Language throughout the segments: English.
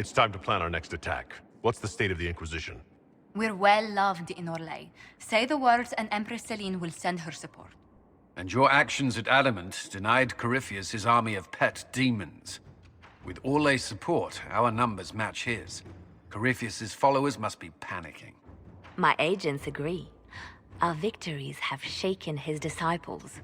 It's time to plan our next attack. What's the state of the Inquisition? We're well loved in Orlais. Say the words and Empress Celine will send her support. And your actions at Adamant denied Corypheus his army of pet demons. With Orlais' support, our numbers match his. Corypheus' followers must be panicking. My agents agree. Our victories have shaken his disciples.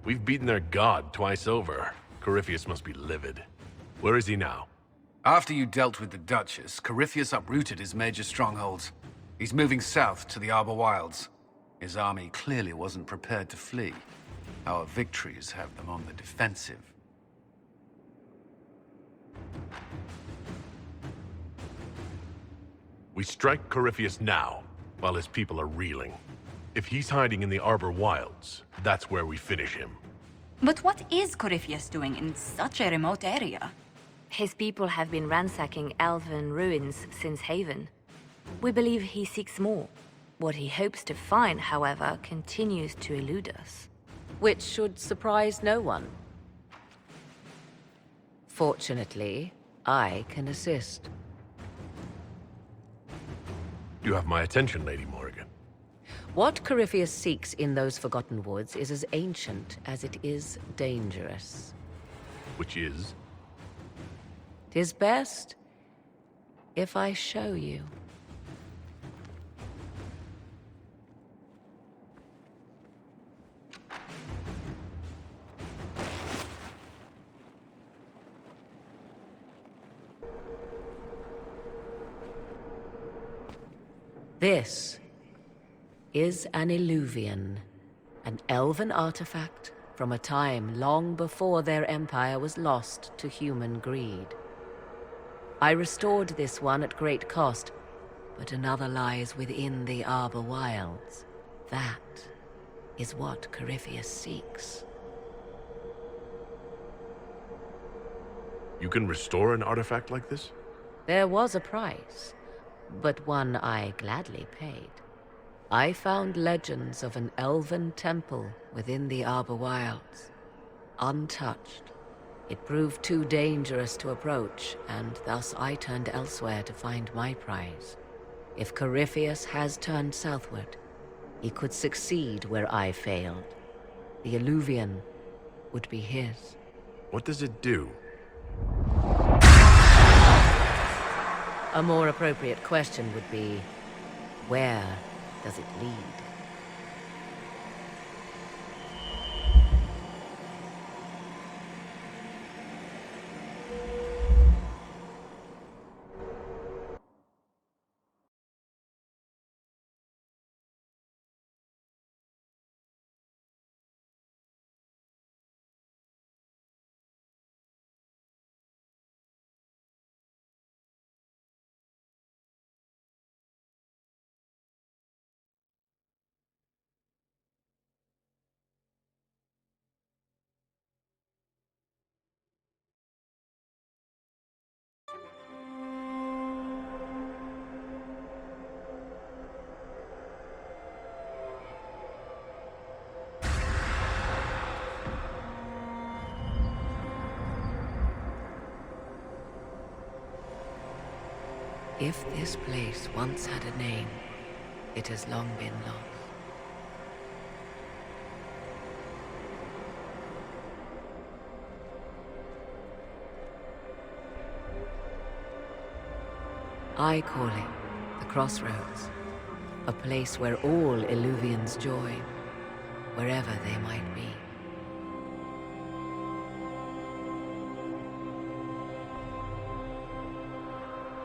We've beaten their god twice over. Corypheus must be livid. Where is he now? After you dealt with the Duchess, Corypheus uprooted his major strongholds. He's moving south to the Arbor Wilds. His army clearly wasn't prepared to flee. Our victories have them on the defensive. We strike Corypheus now, while his people are reeling. If he's hiding in the Arbor Wilds, that's where we finish him. But what is Corypheus doing in such a remote area? His people have been ransacking elven ruins since Haven. We believe he seeks more. What he hopes to find, however, continues to elude us. Which should surprise no one. Fortunately, I can assist. You have my attention, Lady Morrigan. What Corypheus seeks in those Forgotten Woods is as ancient as it is dangerous. Which is? 'Tis best if I show you. This is an Illuvian, an elven artifact from a time long before their empire was lost to human greed. I restored this one at great cost, but another lies within the Arbor Wilds. That is what Corypheus seeks. You can restore an artifact like this? There was a price, but one I gladly paid. I found legends of an elven temple within the Arbor Wilds, untouched. It proved too dangerous to approach, and thus I turned elsewhere to find my prize. If Corypheus has turned southward, he could succeed where I failed. The Illuvian would be his. What does it do? A more appropriate question would be, where does it lead? If this place once had a name, it has long been lost. I call it the Crossroads, a place where all Illuvians join, wherever they might be.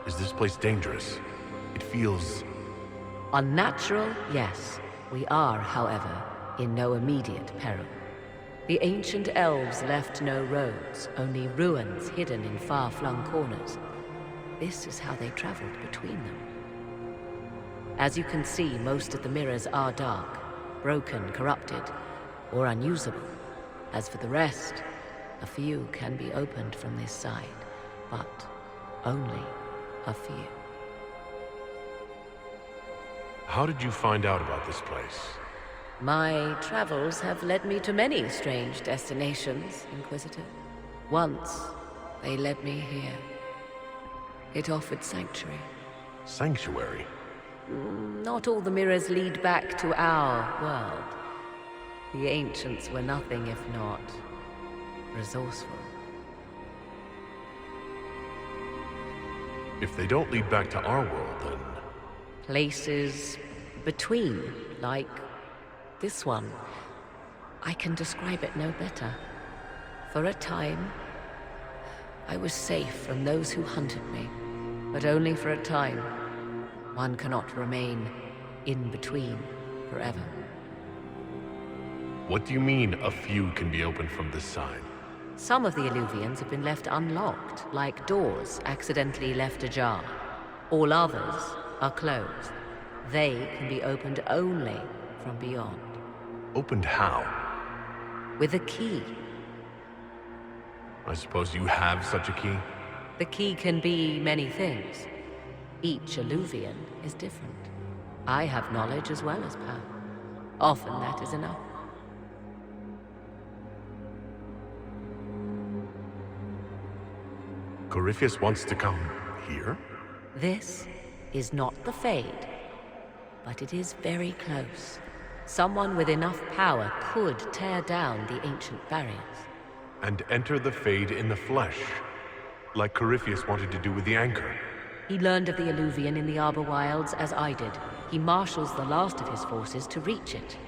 Is this place dangerous? It feels... Unnatural, yes. We are, however, in no immediate peril. The ancient elves left no roads, only ruins hidden in far-flung corners. This is how they traveled between them. As you can see, most of the mirrors are dark, broken, corrupted, or unusable. As for the rest, a few can be opened from this side, but only a few. How did you find out about this place? My travels have led me to many strange destinations, Inquisitor. Once, they led me here. It offered sanctuary. Sanctuary? Not all the mirrors lead back to our world. The ancients were nothing if not resourceful. If they don't lead back to our world, then... Places between, like this one. I can describe it no better. For a time, I was safe from those who hunted me, but only for a time. One cannot remain in between forever. What do you mean, a few can be opened from this side? Some of the Illuvians have been left unlocked, like doors accidentally left ajar. All others are closed. They can be opened only from beyond. Opened how? With a key. I suppose you have such a key? The key can be many things. Each Illuvian is different. I have knowledge as well as power. Often that is enough. Corypheus wants to come here? This is not the Fade, but it is very close. Someone with enough power could tear down the ancient barriers. And enter the Fade in the flesh, like Corypheus wanted to do with the Anchor. He learned of the Illuvian in the Arbor Wilds as I did. He marshals the last of his forces to reach it.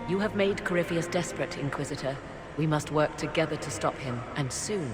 You have made Corypheus desperate, Inquisitor. We must work together to stop him, and soon.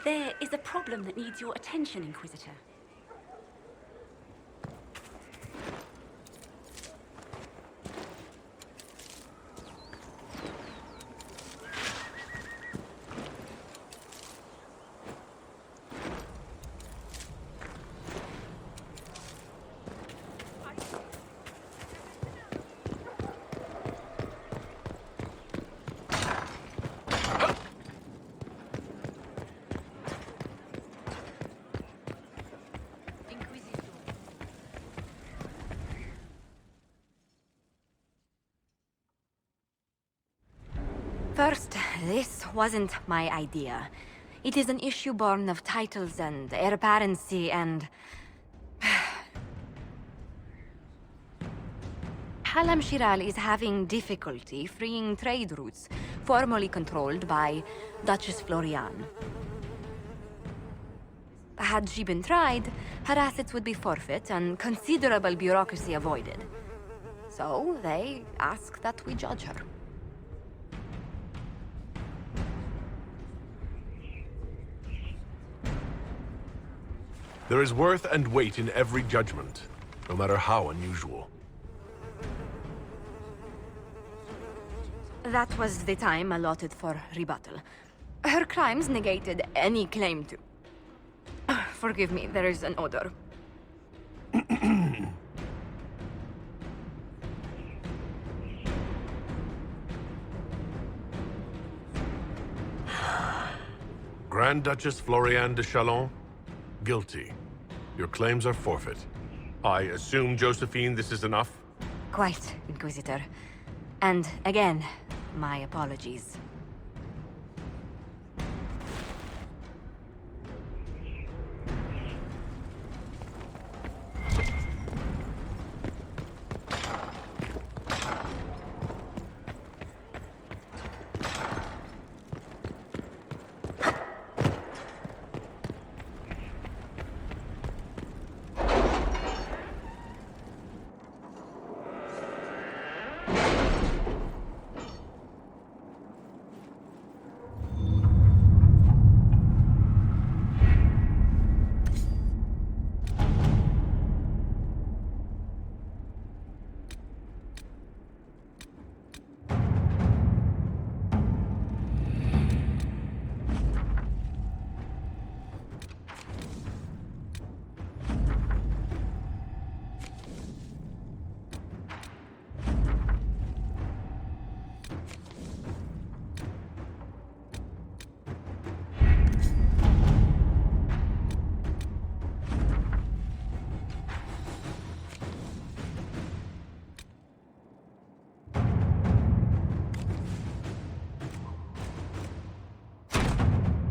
There is a problem that needs your attention, Inquisitor. First, this wasn't my idea. It is an issue born of titles and heir apparency and... Halam Shiral is having difficulty freeing trade routes formerly controlled by Duchess Florian. Had she been tried, her assets would be forfeit and considerable bureaucracy avoided. So they ask that we judge her. There is worth and weight in every judgment, no matter how unusual. That was the time allotted for rebuttal. Her crimes negated any claim to... Forgive me, there is an odor. Grand Duchess Florian de Chalon, guilty. Your claims are forfeit. I assume, Josephine, this is enough? Quite, Inquisitor. And again, my apologies.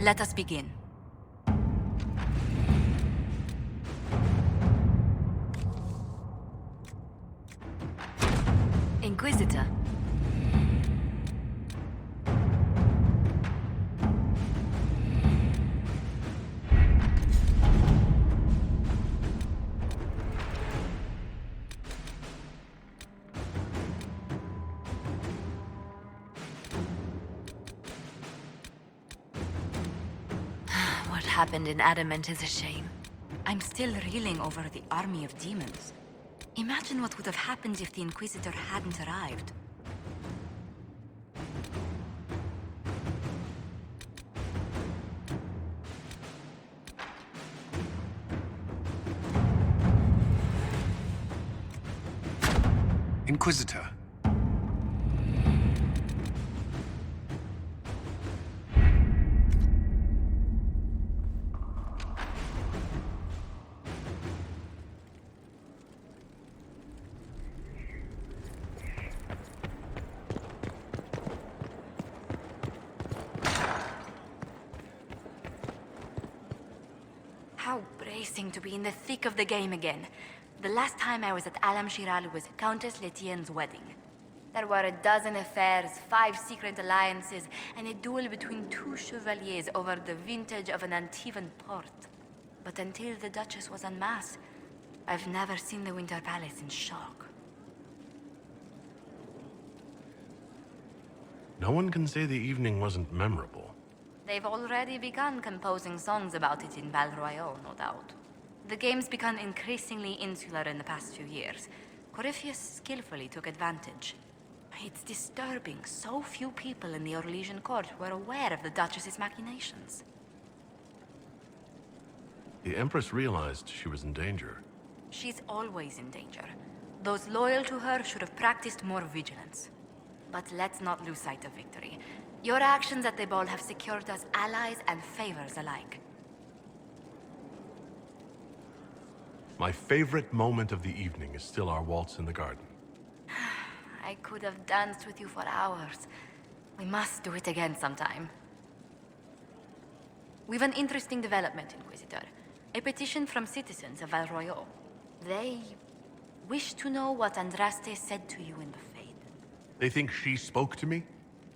Let us begin. Inquisitor. What happened in Adamant is a shame. I'm still reeling over the army of demons. Imagine what would have happened if the Inquisitor hadn't arrived. Inquisitor. How bracing to be in the thick of the game again. The last time I was at Alam Shiral was Countess Letienne's wedding. There were a dozen affairs, 5 secret alliances, and a duel between 2 chevaliers over the vintage of an Antivan port. But until the Duchess was en masse, I've never seen the Winter Palace in shock. No one can say the evening wasn't memorable. They've already begun composing songs about it in Val Royale, no doubt. The game's become increasingly insular in the past few years. Corypheus skillfully took advantage. It's disturbing so few people in the Orlesian court were aware of the Duchess's machinations. The Empress realized she was in danger. She's always in danger. Those loyal to her should have practiced more vigilance. But let's not lose sight of victory. Your actions at the ball have secured us allies and favors alike. My favorite moment of the evening is still our waltz in the garden. I could have danced with you for hours. We must do it again sometime. We've an interesting development, Inquisitor. A petition from citizens of Val Royale. They wish to know what Andraste said to you in the Fade. They think she spoke to me?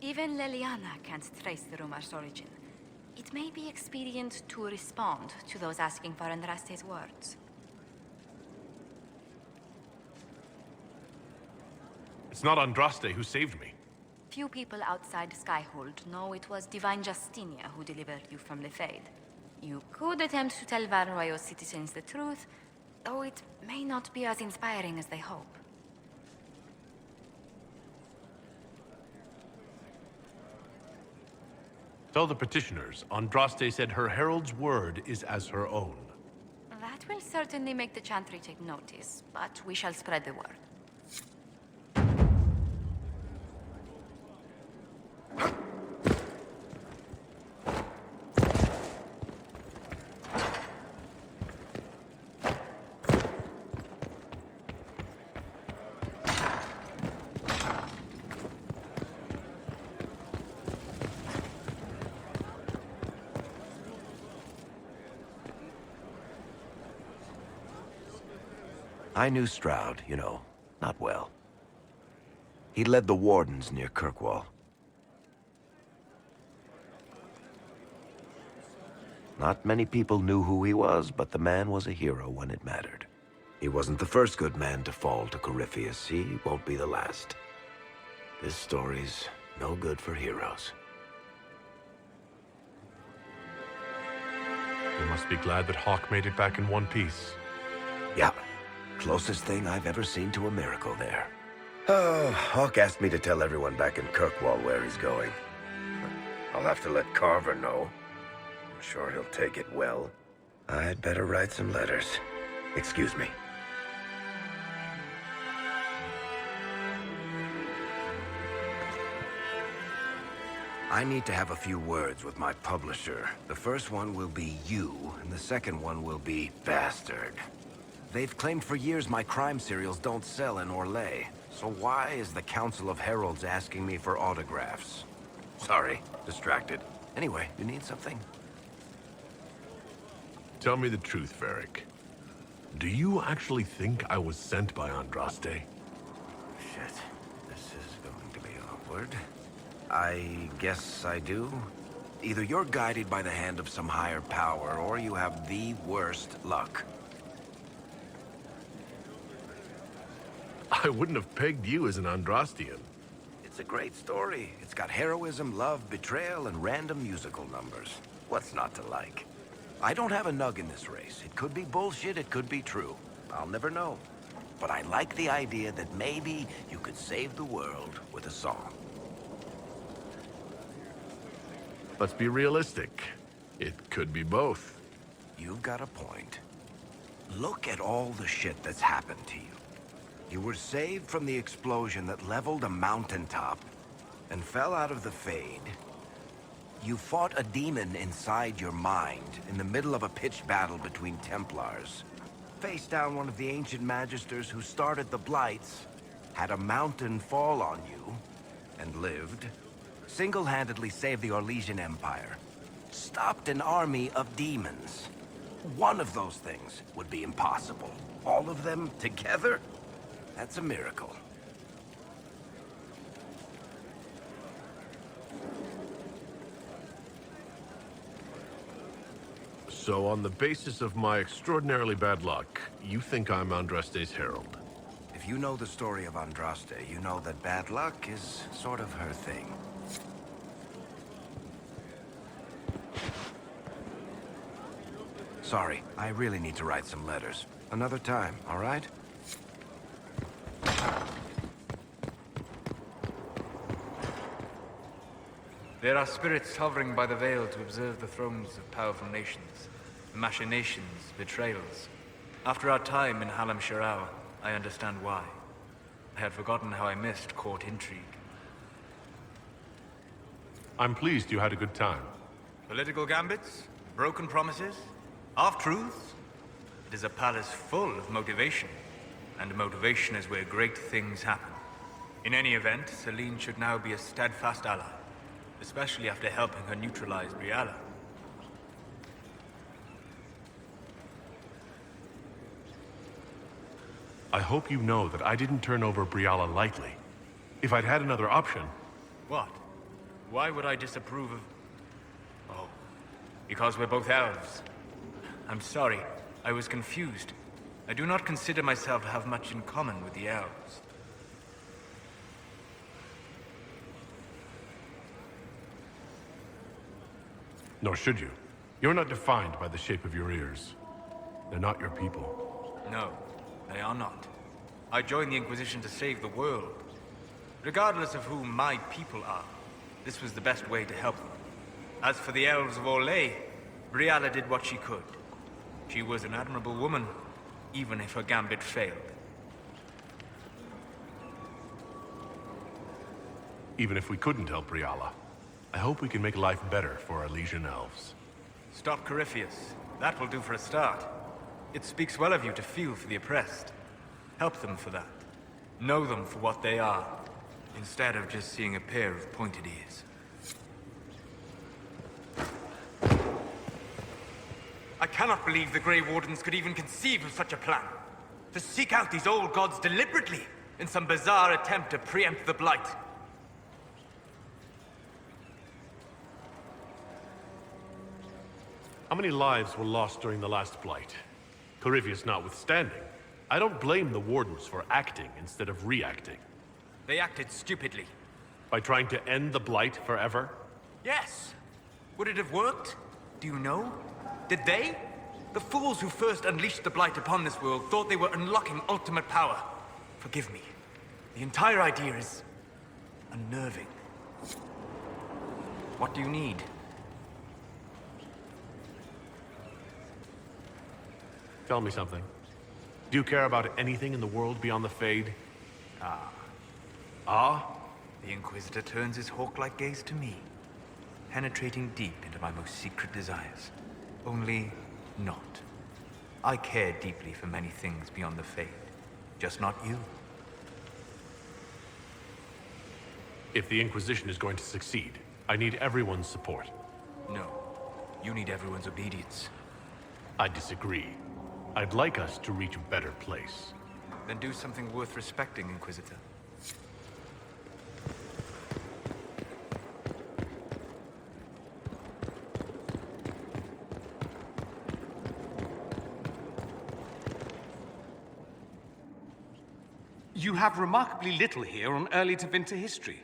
Even Leliana can't trace the rumor's origin. It may be expedient to respond to those asking for Andraste's words. It's not Andraste who saved me. Few people outside Skyhold know it was Divine Justinia who delivered you from the Fade. You could attempt to tell Val Royale citizens the truth, though it may not be as inspiring as they hope. Tell the petitioners, Andraste said her herald's word is as her own. That will certainly make the Chantry take notice, but we shall spread the word. I knew Stroud, you know, not well. He led the Wardens near Kirkwall. Not many people knew who he was, but the man was a hero when it mattered. He wasn't the first good man to fall to Corypheus. He won't be the last. This story's no good for heroes. You must be glad that Hawk made it back in one piece. Yeah, closest thing I've ever seen to a miracle there. Oh, Hawk asked me to tell everyone back in Kirkwall where he's going. I'll have to let Carver know. I'm sure he'll take it well. I'd better write some letters. Excuse me. I need to have a few words with my publisher. The first one will be you, and the second one will be Bastard. They've claimed for years my crime serials don't sell in Orlais. So why is the Council of Heralds asking me for autographs? Sorry, distracted. Anyway, you need something? Tell me the truth, Varric. Do you actually think I was sent by Andraste? Shit. This is going to be awkward. I guess I do. Either you're guided by the hand of some higher power, or you have the worst luck. I wouldn't have pegged you as an Andrastian. It's a great story. It's got heroism, love, betrayal, and random musical numbers. What's not to like? I don't have a nug in this race. It could be bullshit, it could be true. I'll never know. But I like the idea that maybe you could save the world with a song. Let's be realistic. It could be both. You've got a point. Look at all the shit that's happened to you. You were saved from the explosion that leveled a mountaintop and fell out of the Fade. You fought a demon inside your mind in the middle of a pitched battle between Templars. Faced down one of the ancient magisters who started the Blights, had a mountain fall on you, and lived. Single-handedly saved the Orlesian Empire. Stopped an army of demons. One of those things would be impossible. All of them together? That's a miracle. So on the basis of my extraordinarily bad luck, you think I'm Andraste's herald? If you know the story of Andraste, you know that bad luck is sort of her thing. Sorry, I really need to write some letters. Another time, all right? There are spirits hovering by the veil to observe the thrones of powerful nations, machinations, betrayals. After our time in Halam Shirao, I understand why. I had forgotten how I missed court intrigue. I'm pleased you had a good time. Political gambits, broken promises, half-truths. It is a palace full of motivation, and motivation is where great things happen. In any event, Celine should now be a steadfast ally, especially after helping her neutralize Briala. I hope you know that I didn't turn over Briala lightly. If I'd had another option... What? Why would I disapprove of... Oh, because we're both elves. I'm sorry, I was confused. I do not consider myself to have much in common with the elves. Nor should you. You're not defined by the shape of your ears. They're not your people. No, they are not. I joined the Inquisition to save the world. Regardless of who my people are, this was the best way to help them. As for the elves of Orlais, Briala did what she could. She was an admirable woman, even if her gambit failed. Even if we couldn't help Briala, I hope we can make life better for our Legion elves. Stop Corypheus. That will do for a start. It speaks well of you to feel for the oppressed. Help them for that. Know them for what they are, instead of just seeing a pair of pointed ears. I cannot believe the Grey Wardens could even conceive of such a plan. To seek out these old gods deliberately, in some bizarre attempt to preempt the Blight. How many lives were lost during the last Blight? Corypheus notwithstanding, I don't blame the Wardens for acting instead of reacting. They acted stupidly. By trying to end the Blight forever? Yes. Would it have worked? Do you know? Did they? The fools who first unleashed the Blight upon this world thought they were unlocking ultimate power. Forgive me. The entire idea is unnerving. What do you need? Tell me something. Do you care about anything in the world beyond the Fade? Ah? The Inquisitor turns his hawk-like gaze to me, penetrating deep into my most secret desires. Only not. I care deeply for many things beyond the Fade, just not you. If the Inquisition is going to succeed, I need everyone's support. No. You need everyone's obedience. I disagree. I'd like us to reach a better place. Then do something worth respecting, Inquisitor. You have remarkably little here on early Tevinter history.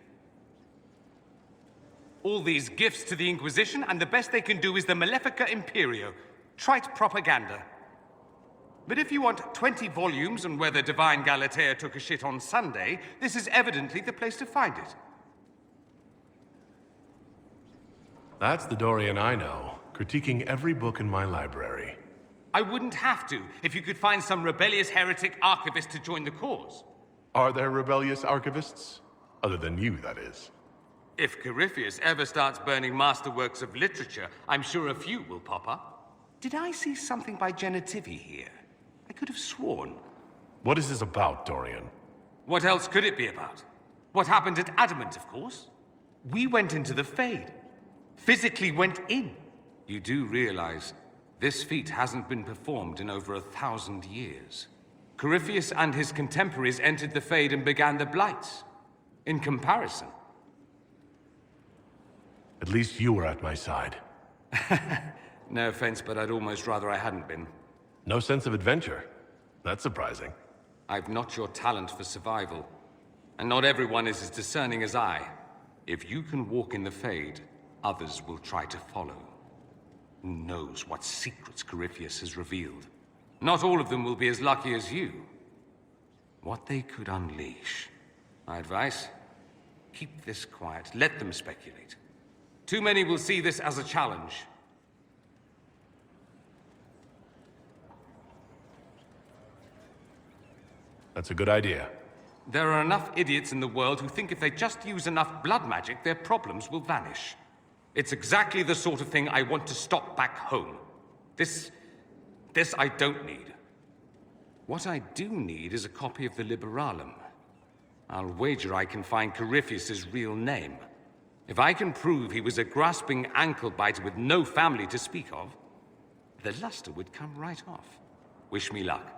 All these gifts to the Inquisition, and the best they can do is the Malefica Imperio. Trite propaganda. But if you want 20 volumes on whether Divine Galatea took a shit on Sunday, this is evidently the place to find it. That's the Dorian I know, critiquing every book in my library. I wouldn't have to if you could find some rebellious heretic archivist to join the cause. Are there rebellious archivists? Other than you, that is. If Corypheus ever starts burning masterworks of literature, I'm sure a few will pop up. Did I see something by Genitivi here? I could have sworn. What is this about, Dorian? What else could it be about? What happened at Adamant, of course. We went into the Fade. Physically went in. You do realize this feat hasn't been performed in over 1,000 years. Corypheus and his contemporaries entered the Fade and began the Blights. In comparison. At least you were at my side. No offense, but I'd almost rather I hadn't been. No sense of adventure. That's surprising. I've not your talent for survival. And not everyone is as discerning as I. If you can walk in the Fade, others will try to follow. Who knows what secrets Corypheus has revealed? Not all of them will be as lucky as you. What they could unleash. My advice? Keep this quiet. Let them speculate. Too many will see this as a challenge. That's a good idea. There are enough idiots in the world who think if they just use enough blood magic, their problems will vanish. It's exactly the sort of thing I want to stop back home. This I don't need. What I do need is a copy of the Liberalum. I'll wager I can find Corypheus's real name. If I can prove he was a grasping ankle-biter with no family to speak of, the luster would come right off. Wish me luck.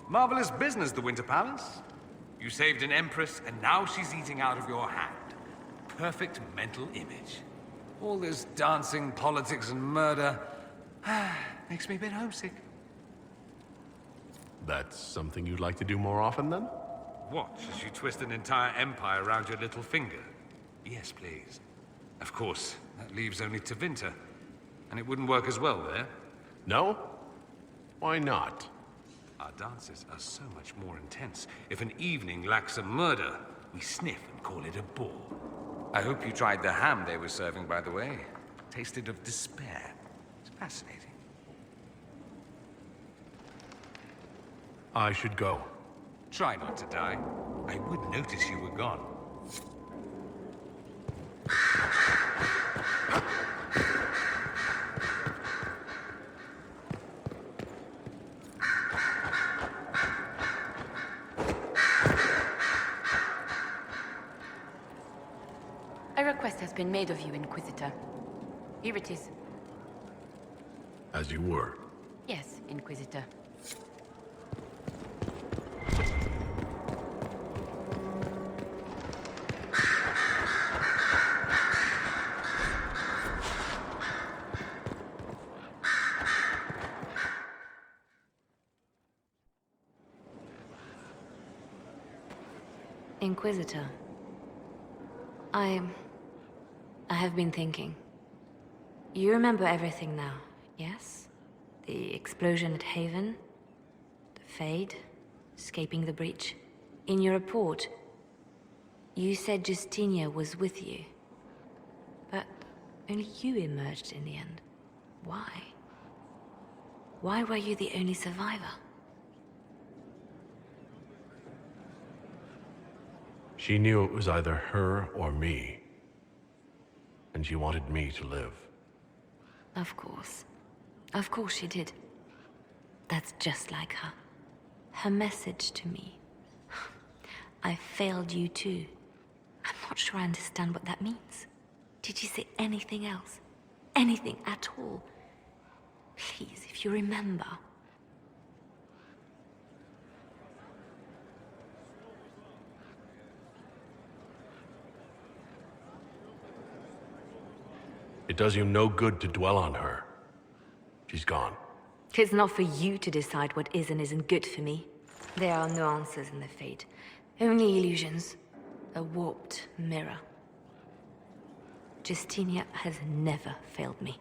Marvelous business, the Winter Palace. You saved an empress, and now she's eating out of your hand. Perfect mental image. All this dancing, politics, and murder makes me a bit homesick. That's something you'd like to do more often, then? Watch as you twist an entire empire around your little finger. Yes, please. Of course, that leaves only Tevinter. And it wouldn't work as well there. No? Why not? Our dances are so much more intense. If an evening lacks a murder, we sniff and call it a bore. I hope you tried the ham they were serving, by the way. Tasted of despair. It's fascinating. I should go. Try not to die. I would notice you were gone. A request has been made of you, Inquisitor. Here it is. As you were. Yes, Inquisitor. Inquisitor. I have been thinking. You remember everything now, yes? The explosion at Haven, the Fade, escaping the breach. In your report, you said Justinia was with you. But only you emerged in the end. Why? Why were you the only survivor? She knew it was either her or me. And she wanted me to live. Of course. Of course she did. That's just like her. Her message to me. I failed you too. I'm not sure I understand what that means. Did you say anything else? Anything at all? Please, if you remember. It does you no good to dwell on her. She's gone. It's not for you to decide what is and isn't good for me. There are no answers in the Fate. Only illusions. A warped mirror. Justinia has never failed me.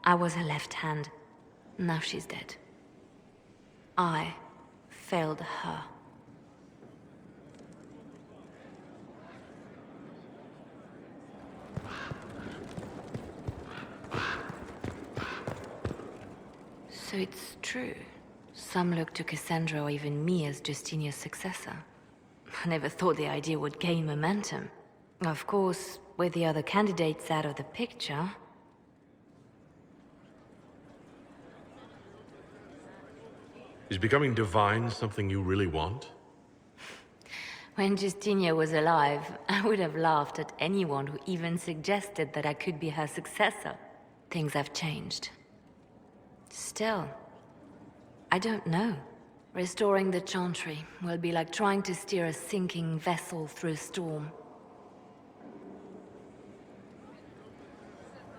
I was her left hand. Now she's dead. I failed her. So it's true. Some look to Cassandra or even me as Justinia's successor. I never thought the idea would gain momentum. Of course, with the other candidates out of the picture... Is becoming divine something you really want? When Justinia was alive, I would have laughed at anyone who even suggested that I could be her successor. Things have changed. Still, I don't know. Restoring the Chantry will be like trying to steer a sinking vessel through a storm.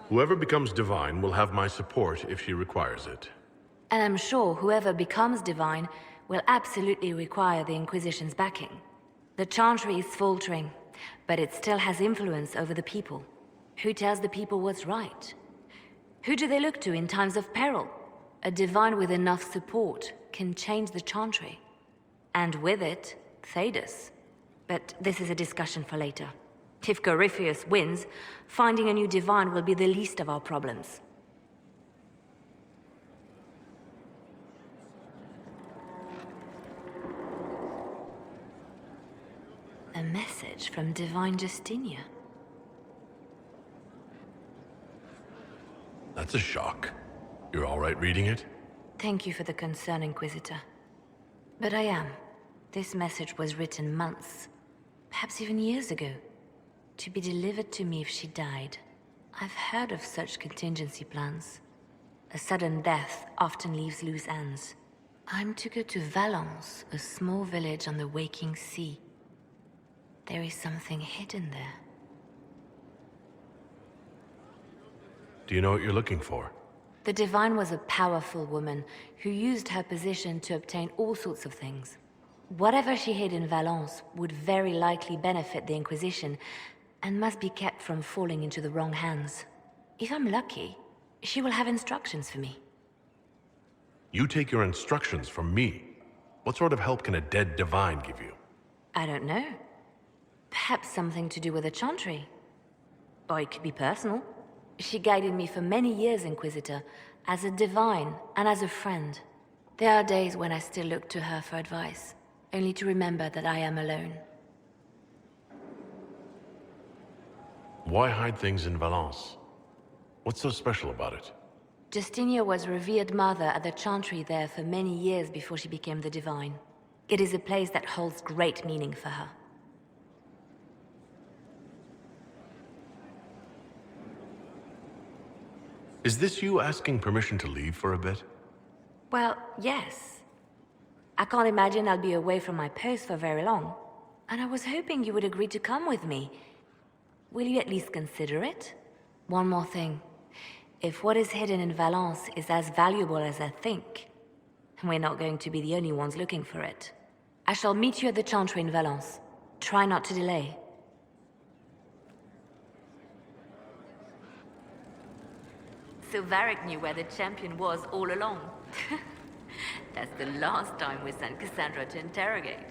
Whoever becomes divine will have my support if she requires it. And I'm sure whoever becomes divine will absolutely require the Inquisition's backing. The Chantry is faltering, but it still has influence over the people. Who tells the people what's right? Who do they look to in times of peril? A divine with enough support can change the Chantry. And with it, Thedas. But this is a discussion for later. If Corypheus wins, finding a new divine will be the least of our problems. A message from Divine Justinia. That's a shock. You're all right reading it? Thank you for the concern, Inquisitor. But I am. This message was written months, perhaps even years ago, to be delivered to me if she died. I've heard of such contingency plans. A sudden death often leaves loose ends. I'm to go to Valence, a small village on the waking sea. There is something hidden there. Do you know what you're looking for? The Divine was a powerful woman who used her position to obtain all sorts of things. Whatever she hid in Valence would very likely benefit the Inquisition and must be kept from falling into the wrong hands. If I'm lucky, she will have instructions for me. You take your instructions from me. What sort of help can a dead divine give you? I don't know. Perhaps something to do with the Chantry. Or it could be personal. She guided me for many years, Inquisitor, as a divine and as a friend. There are days when I still look to her for advice, only to remember that I am alone. Why hide things in Valence? What's so special about it? Justinia was revered mother at the Chantry there for many years before she became the Divine. It is a place that holds great meaning for her. Is this you asking permission to leave for a bit? Well, yes. I can't imagine I'll be away from my post for very long. And I was hoping you would agree to come with me. Will you at least consider it? One more thing. If what is hidden in Valence is as valuable as I think, we're not going to be the only ones looking for it. I shall meet you at the Chantry in Valence. Try not to delay. So Varric knew where the champion was all along. That's the last time we sent Cassandra to interrogate.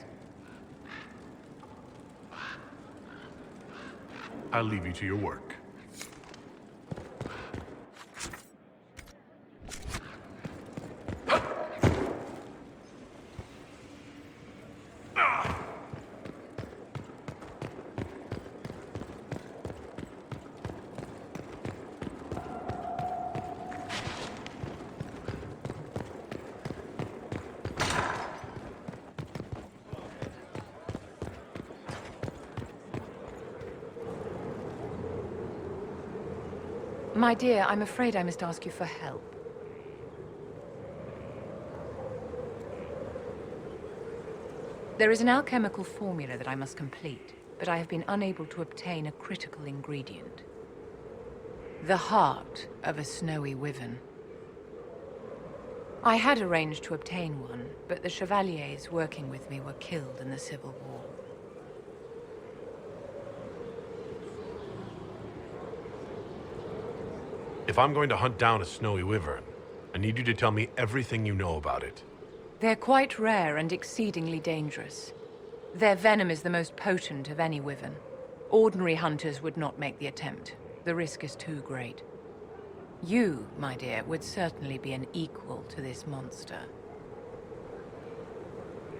I'll leave you to your work. My dear, I'm afraid I must ask you for help. There is an alchemical formula that I must complete, but I have been unable to obtain a critical ingredient. The heart of a snowy wyvern. I had arranged to obtain one, but the chevaliers working with me were killed in the Civil War. If I'm going to hunt down a snowy wyvern, I need you to tell me everything you know about it. They're quite rare and exceedingly dangerous. Their venom is the most potent of any wyvern. Ordinary hunters would not make the attempt. The risk is too great. You, my dear, would certainly be an equal to this monster.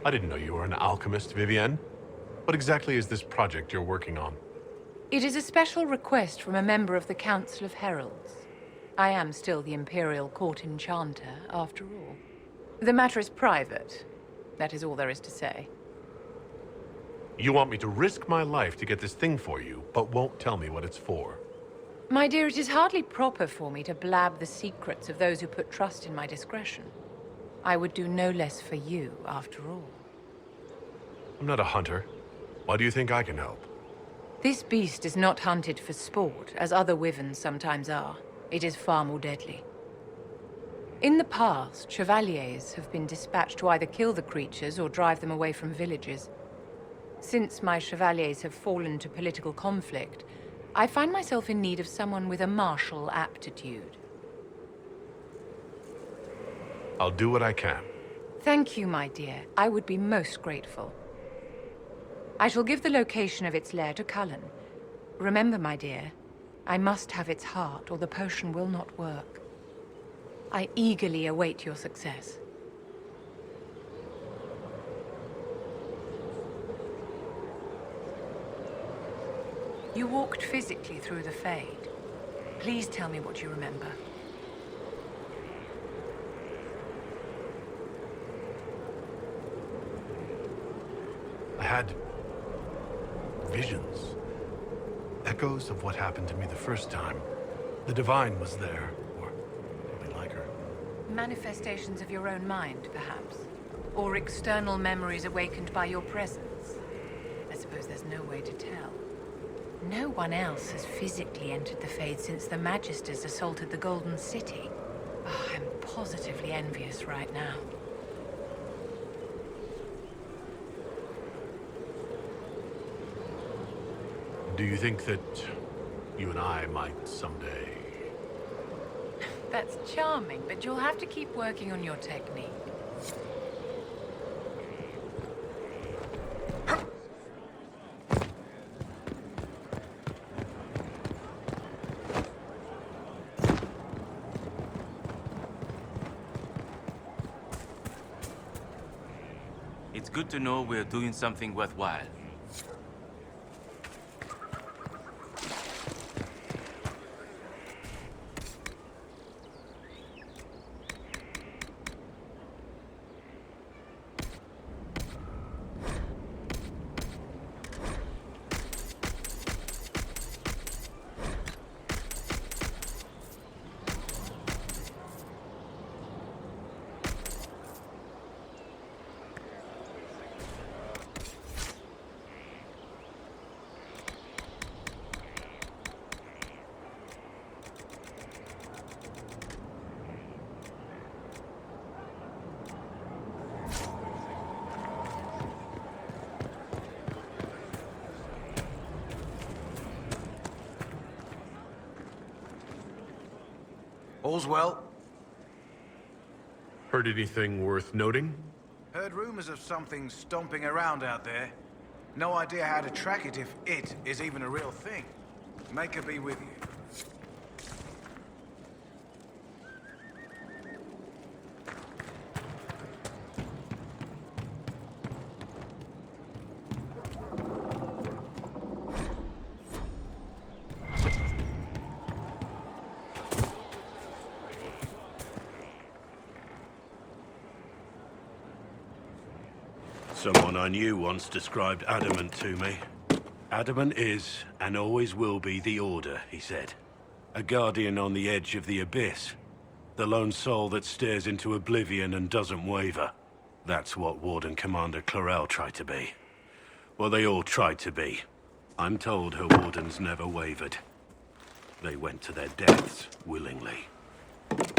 I didn't know you were an alchemist, Vivienne. What exactly is this project you're working on? It is a special request from a member of the Council of Heralds. I am still the Imperial Court Enchanter, after all. The matter is private. That is all there is to say. You want me to risk my life to get this thing for you, but won't tell me what it's for. My dear, it is hardly proper for me to blab the secrets of those who put trust in my discretion. I would do no less for you, after all. I'm not a hunter. Why do you think I can help? This beast is not hunted for sport, as other wyverns sometimes are. It is far more deadly. In the past, chevaliers have been dispatched to either kill the creatures or drive them away from villages. Since my chevaliers have fallen to political conflict, I find myself in need of someone with a martial aptitude. I'll do what I can. Thank you, my dear. I would be most grateful. I shall give the location of its lair to Cullen. Remember, my dear, I must have its heart, or the potion will not work. I eagerly await your success. You walked physically through the Fade. Please tell me what you remember. I had visions. Echoes of what happened to me the first time. The Divine was there, or something like her. Manifestations of your own mind, perhaps? Or external memories awakened by your presence? I suppose there's no way to tell. No one else has physically entered the Fade since the Magisters assaulted the Golden City. Oh, I'm positively envious right now. Do you think that you and I might someday? That's charming, but you'll have to keep working on your technique. It's good to know we're doing something worthwhile. All's well? Heard anything worth noting? Heard rumors of something stomping around out there. No idea how to track it if it is even a real thing. Make her be with you. Someone I knew once described Adamant to me. Adamant is, and always will be, the Order, he said. A guardian on the edge of the abyss. The lone soul that stares into oblivion and doesn't waver. That's what Warden Commander Clarel tried to be. Well, they all tried to be. I'm told her wardens never wavered. They went to their deaths willingly.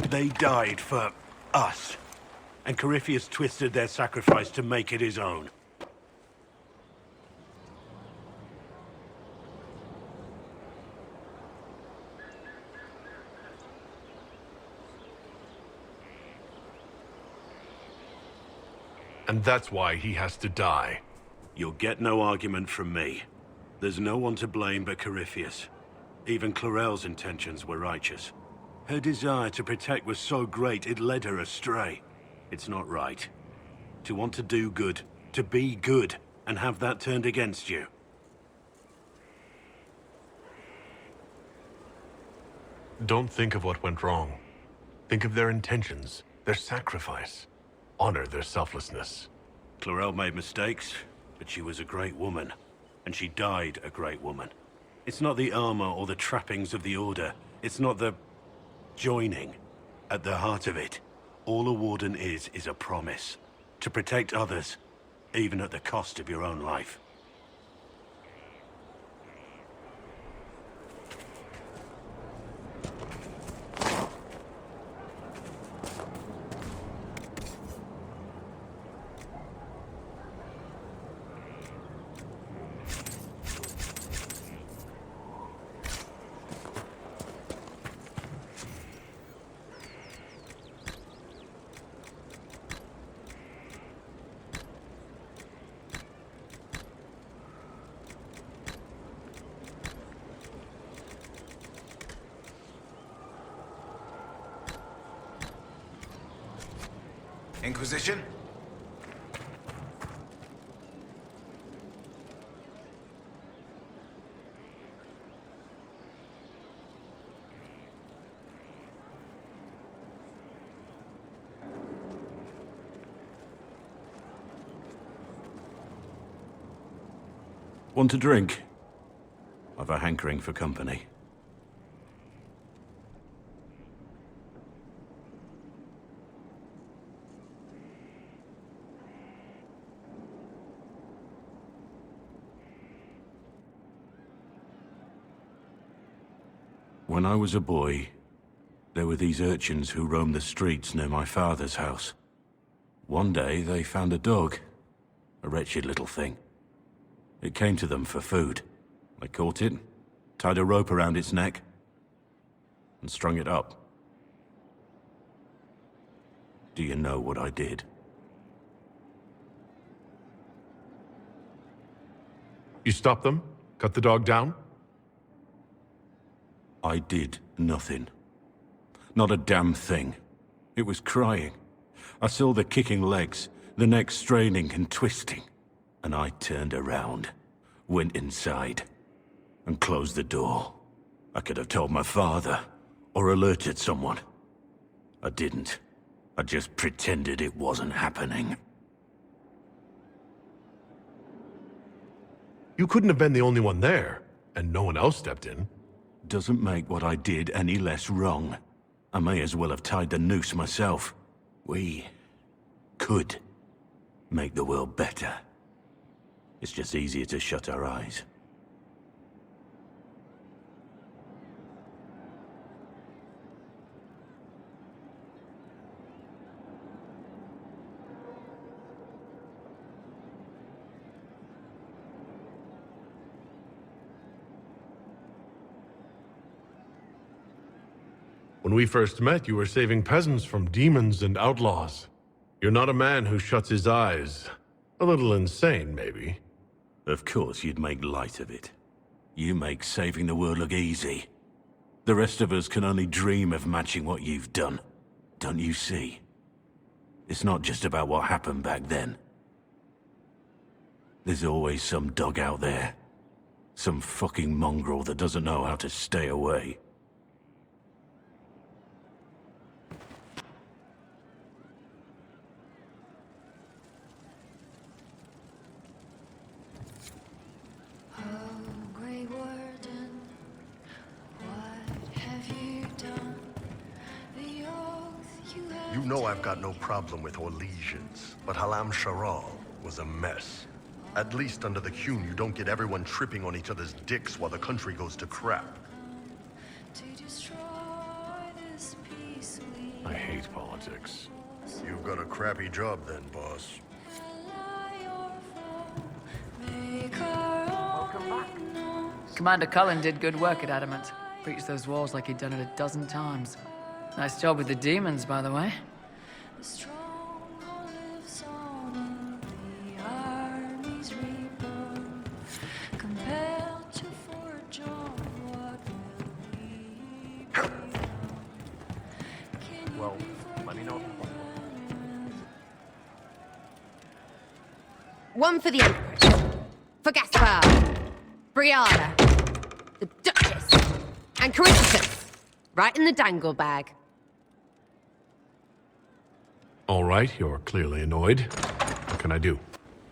They died for us. And Corypheus twisted their sacrifice to make it his own. And that's why he has to die. You'll get no argument from me. There's no one to blame but Corypheus. Even Clarel's intentions were righteous. Her desire to protect was so great it led her astray. It's not right. To want to do good, to be good, and have that turned against you. Don't think of what went wrong. Think of their intentions, their sacrifice. Honor their selflessness. Clarel made mistakes, but she was a great woman. And she died a great woman. It's not the armor or the trappings of the Order. It's not the joining. At the heart of it, all a Warden is a promise. To protect others, even at the cost of your own life. Inquisition? Want a drink? I've a hankering for company. When I was a boy, there were these urchins who roamed the streets near my father's house. One day, they found a dog. A wretched little thing. It came to them for food. They caught it, tied a rope around its neck, and strung it up. Do you know what I did? You stopped them? Cut the dog down? I did nothing. Not a damn thing. It was crying. I saw the kicking legs, the neck straining and twisting. And I turned around, went inside, and closed the door. I could have told my father, or alerted someone. I didn't. I just pretended it wasn't happening. You couldn't have been the only one there, and no one else stepped in. Doesn't make what I did any less wrong. I may as well have tied the noose myself. We could make the world better. It's just easier to shut our eyes. When we first met, you were saving peasants from demons and outlaws. You're not a man who shuts his eyes. A little insane, maybe. Of course you'd make light of it. You make saving the world look easy. The rest of us can only dream of matching what you've done. Don't you see? It's not just about what happened back then. There's always some dog out there. Some fucking mongrel that doesn't know how to stay away. You know I've got no problem with Orlesians, but Halam Sharal was a mess. At least under the Qun, you don't get everyone tripping on each other's dicks while the country goes to crap. I hate politics. You've got a crappy job then, boss. Commander Cullen did good work at Adamant. Breached those walls like he'd done it a dozen times. Nice job with the demons, by the way. Well, let me know. One for the Empress. For Gaspar. Brianna. The Duchess. And Corypheus. Right in the dangle bag. All right, you're clearly annoyed. What can I do?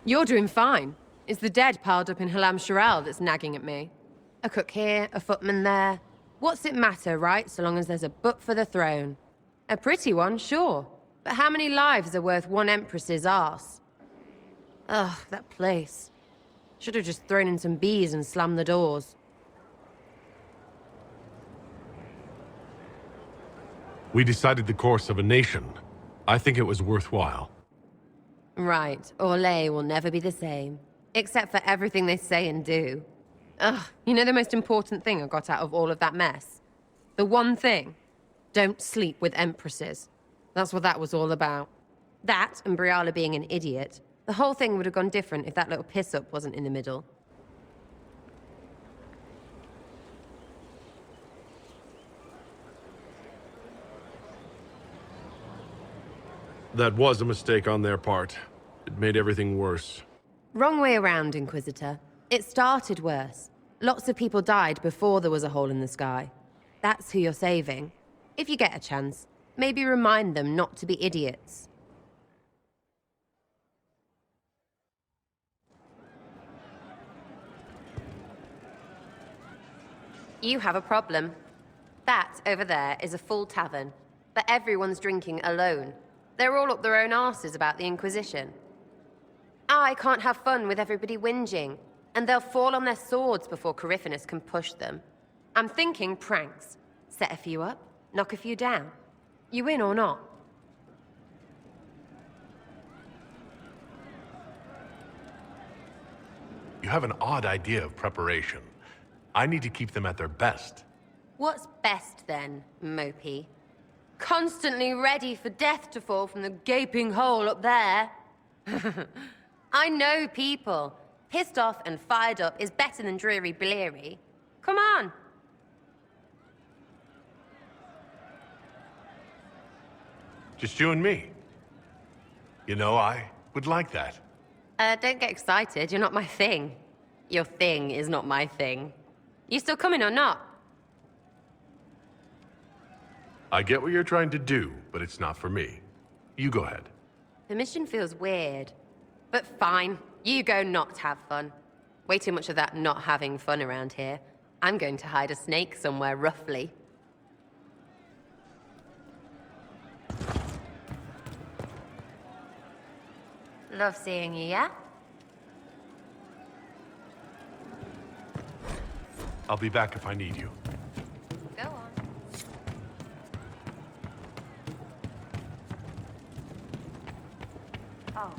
You're doing fine. It's the dead piled up in Halam Sharal that's nagging at me. A cook here, a footman there. What's it matter, right, so long as there's a butt for the throne? A pretty one, sure. But how many lives are worth one Empress's arse? Ugh, that place. Should have just thrown in some bees and slammed the doors. We decided the course of a nation. I think it was worthwhile. Right, Orlais will never be the same. Except for everything they say and do. Ugh, you know the most important thing I got out of all of that mess? The one thing? Don't sleep with Empresses. That's what that was all about. That, and Briala being an idiot. The whole thing would have gone different if that little piss-up wasn't in the middle. That was a mistake on their part. It made everything worse. Wrong way around, Inquisitor. It started worse. Lots of people died before there was a hole in the sky. That's who you're saving. If you get a chance, maybe remind them not to be idiots. You have a problem. That, over there, is a full tavern. But everyone's drinking alone. They're all up their own arses about the Inquisition. I can't have fun with everybody whinging, and they'll fall on their swords before Corypheus can push them. I'm thinking pranks. Set a few up, knock a few down. You in or not? You have an odd idea of preparation. I need to keep them at their best. What's best then, Mopey? Constantly ready for death to fall from the gaping hole up there. I know people. Pissed off and fired up is better than dreary bleary. Come on. Just you and me. You know, I would like that. Don't get excited. You're not my thing. Your thing is not my thing. You still coming or not? I get what you're trying to do, but it's not for me. You go ahead. The mission feels weird. But fine. You go not have fun. Way too much of that not having fun around here. I'm going to hide a snake somewhere roughly. Love seeing you, yeah? I'll be back if I need you. Go on. Oh.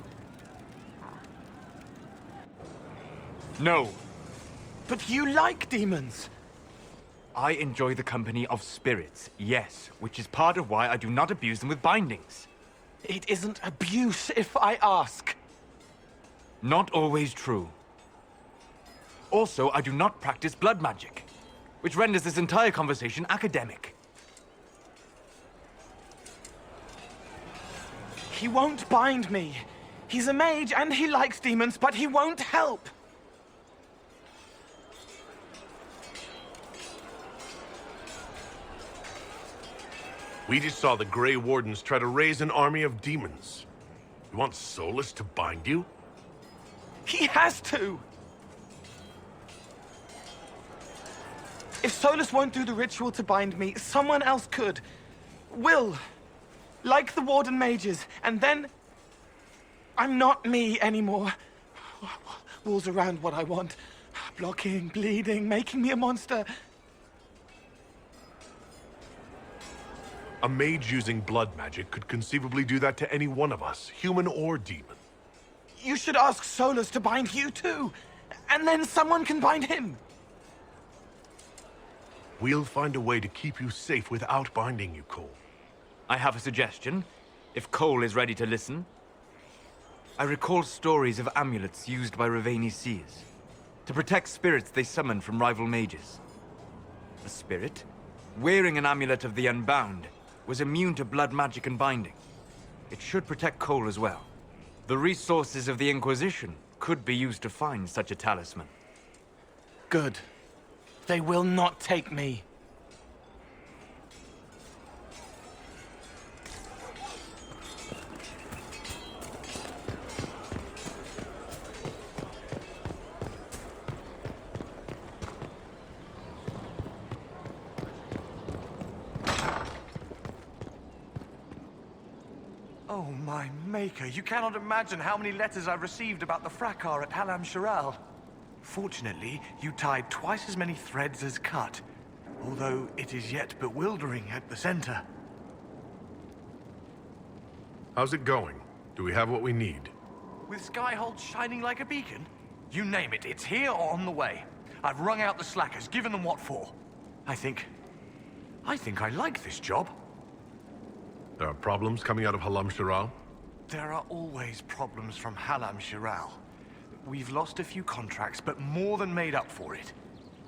No. But you like demons. I enjoy the company of spirits, yes, which is part of why I do not abuse them with bindings. It isn't abuse if I ask. Not always true. Also, I do not practice blood magic, which renders this entire conversation academic. He won't bind me. He's a mage and he likes demons, but he won't help. We just saw the Grey Wardens try to raise an army of demons. You want Solus to bind you? He has to! If Solus won't do the ritual to bind me, someone else could. Will. Like the Warden mages, and then... I'm not me anymore. Walls around what I want. Blocking, bleeding, making me a monster. A mage using blood magic could conceivably do that to any one of us, human or demon. You should ask Solus to bind you too. And then someone can bind him. We'll find a way to keep you safe without binding you, Cole. I have a suggestion, if Cole is ready to listen. I recall stories of amulets used by Raveni seers to protect spirits they summoned from rival mages. A spirit, wearing an amulet of the Unbound, was immune to blood magic and binding. It should protect Cole as well. The resources of the Inquisition could be used to find such a talisman. Good. They will not take me. Oh, my maker, you cannot imagine how many letters I've received about the fracas at Halam Shiral. Fortunately, you tied twice as many threads as cut, although it is yet bewildering at the center. How's it going? Do we have what we need? With Skyhold shining like a beacon? You name it, it's here or on the way. I've wrung out the slackers, given them what for. I think I like this job. There are problems coming out of Halam Shiral? There are always problems from Halam Shiral. We've lost a few contracts, but more than made up for it.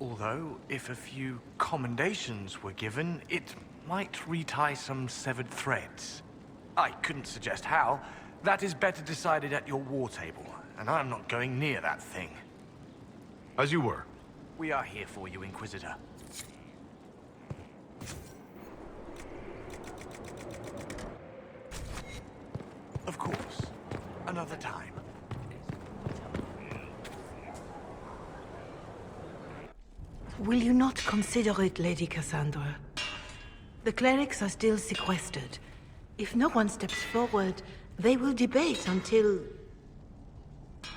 Although, if a few commendations were given, it might retie some severed threads. I couldn't suggest how. That is better decided at your war table, and I'm not going near that thing. As you were. We are here for you, Inquisitor. Of course. Another time. Will you not consider it, Lady Cassandra? The clerics are still sequestered. If no one steps forward, they will debate until...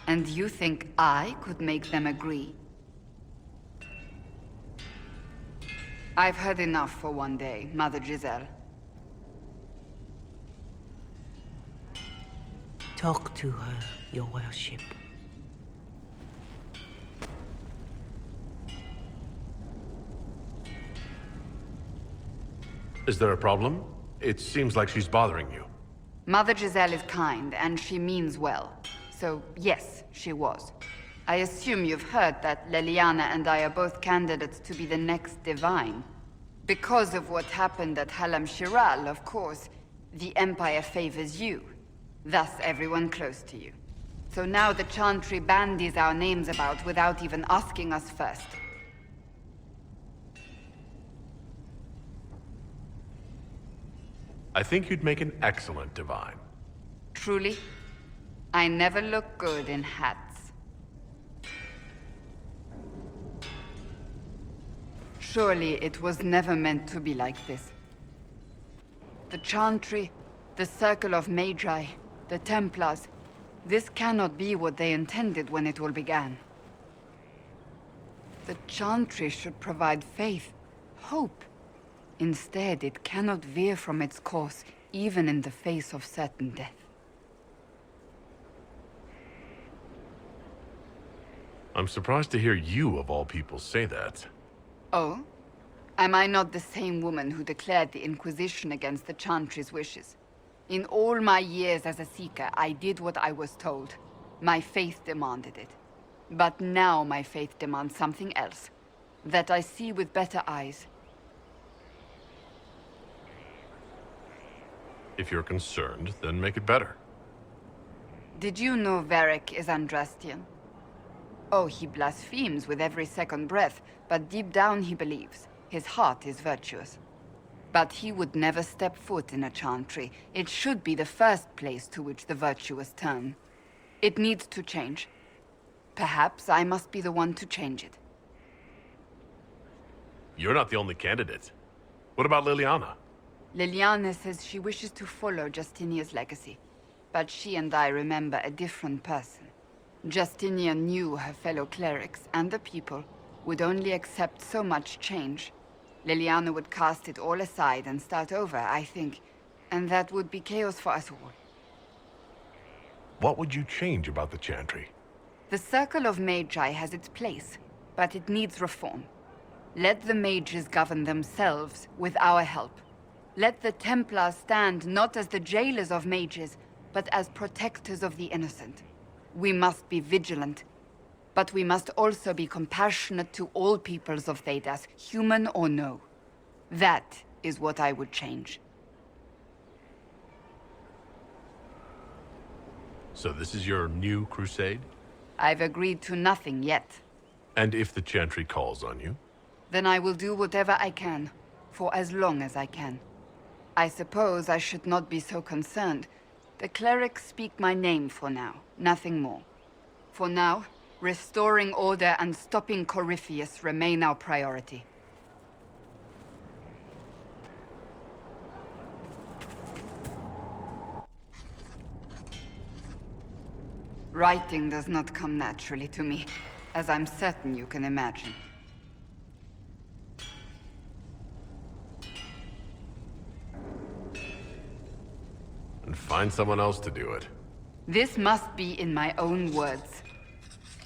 And you think I could make them agree? I've heard enough for one day, Mother Giselle. Talk to her, your worship. Is there a problem? It seems like she's bothering you. Mother Giselle is kind, and she means well. So, yes, she was. I assume you've heard that Leliana and I are both candidates to be the next Divine. Because of what happened at Halam Shiral, of course, the Empire favors you. Thus, everyone close to you. So now the Chantry bandies our names about without even asking us first. I think you'd make an excellent Divine. Truly? I never look good in hats. Surely it was never meant to be like this. The Chantry, the Circle of Magi, the Templars, this cannot be what they intended when it all began. The Chantry should provide faith, hope. Instead, it cannot veer from its course, even in the face of certain death. I'm surprised to hear you, of all people, say that. Oh? Am I not the same woman who declared the Inquisition against the Chantry's wishes? In all my years as a Seeker, I did what I was told. My faith demanded it. But now my faith demands something else. That I see with better eyes. If you're concerned, then make it better. Did you know Varric is Andrastian? Oh, he blasphemes with every second breath, but deep down he believes. His heart is virtuous. But he would never step foot in a Chantry. It should be the first place to which the virtuous turn. It needs to change. Perhaps I must be the one to change it. You're not the only candidate. What about Liliana? Liliana says she wishes to follow Justinia's legacy. But she and I remember a different person. Justinia knew her fellow clerics and the people would only accept so much change. Liliana would cast it all aside and start over, I think. And that would be chaos for us all. What would you change about the Chantry? The Circle of Magi has its place, but it needs reform. Let the mages govern themselves with our help. Let the Templars stand not as the jailers of mages, but as protectors of the innocent. We must be vigilant, but we must also be compassionate to all peoples of Thedas, human or no. That is what I would change. So this is your new crusade? I've agreed to nothing yet. And if the Chantry calls on you? Then I will do whatever I can, for as long as I can. I suppose I should not be so concerned. The clerics speak my name for now, nothing more. For now, restoring order and stopping Corypheus remain our priority. Writing does not come naturally to me, as I'm certain you can imagine. And find someone else to do it. This must be in my own words.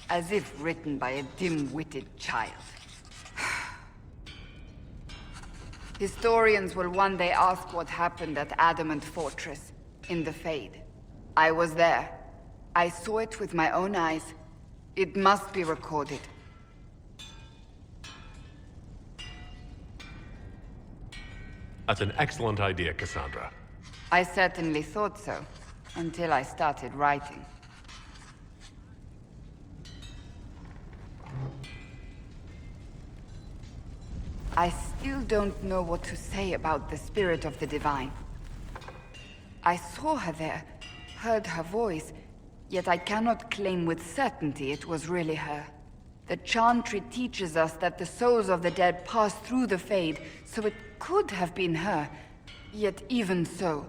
As if written by a dim-witted child. Historians will one day ask what happened at Adamant Fortress, in the Fade. I was there. I saw it with my own eyes. It must be recorded. That's an excellent idea, Cassandra. I certainly thought so, until I started writing. I still don't know what to say about the spirit of the divine. I saw her there, heard her voice, yet I cannot claim with certainty it was really her. The Chantry teaches us that the souls of the dead pass through the Fade, so it could have been her, yet even so.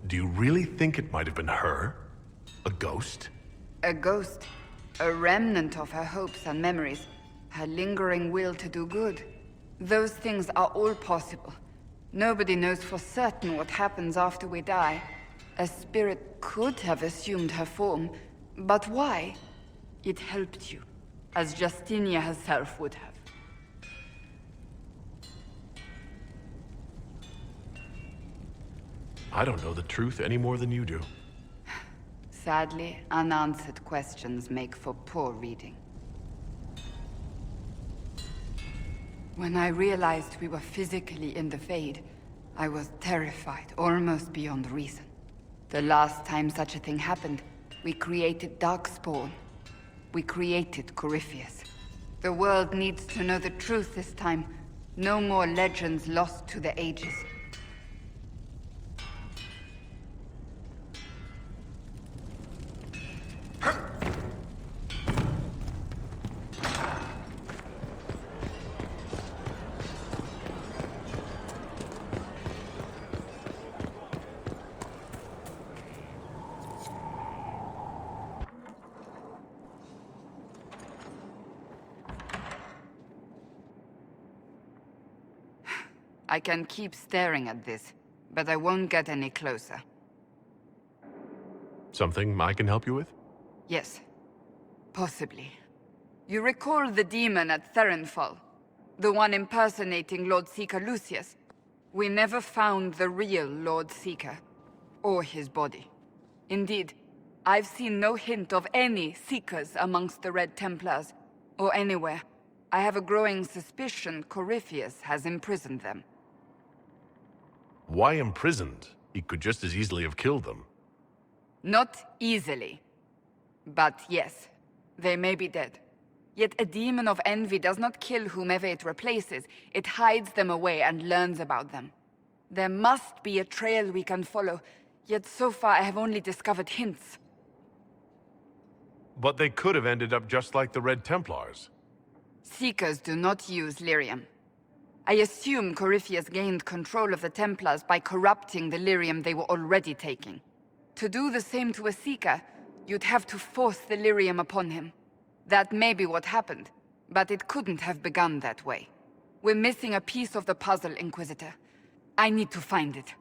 Do you really think it might have been her? A ghost? A ghost. A remnant of her hopes and memories. Her lingering will to do good. Those things are all possible. Nobody knows for certain what happens after we die. A spirit could have assumed her form, but why? It helped you, as Justinia herself would have. I don't know the truth any more than you do. Sadly, unanswered questions make for poor reading. When I realized we were physically in the Fade, I was terrified, almost beyond reason. The last time such a thing happened, we created Darkspawn. We created Corypheus. The world needs to know the truth this time. No more legends lost to the ages. I can keep staring at this, but I won't get any closer. Something I can help you with? Yes. Possibly. You recall the demon at Therenfall, The one impersonating Lord Seeker Lucius. We never found the real Lord Seeker. Or his body. Indeed, I've seen no hint of any Seekers amongst the Red Templars, or anywhere. I have a growing suspicion Corypheus has imprisoned them. Why imprisoned? He could just as easily have killed them. Not easily. But yes, they may be dead. Yet a demon of envy does not kill whomever it replaces. It hides them away and learns about them. There must be a trail we can follow, yet so far I have only discovered hints. But they could have ended up just like the Red Templars. Seekers do not use lyrium. I assume Corypheus gained control of the Templars by corrupting the lyrium they were already taking. To do the same to a Seeker, you'd have to force the lyrium upon him. That may be what happened, but it couldn't have begun that way. We're missing a piece of the puzzle, Inquisitor. I need to find it.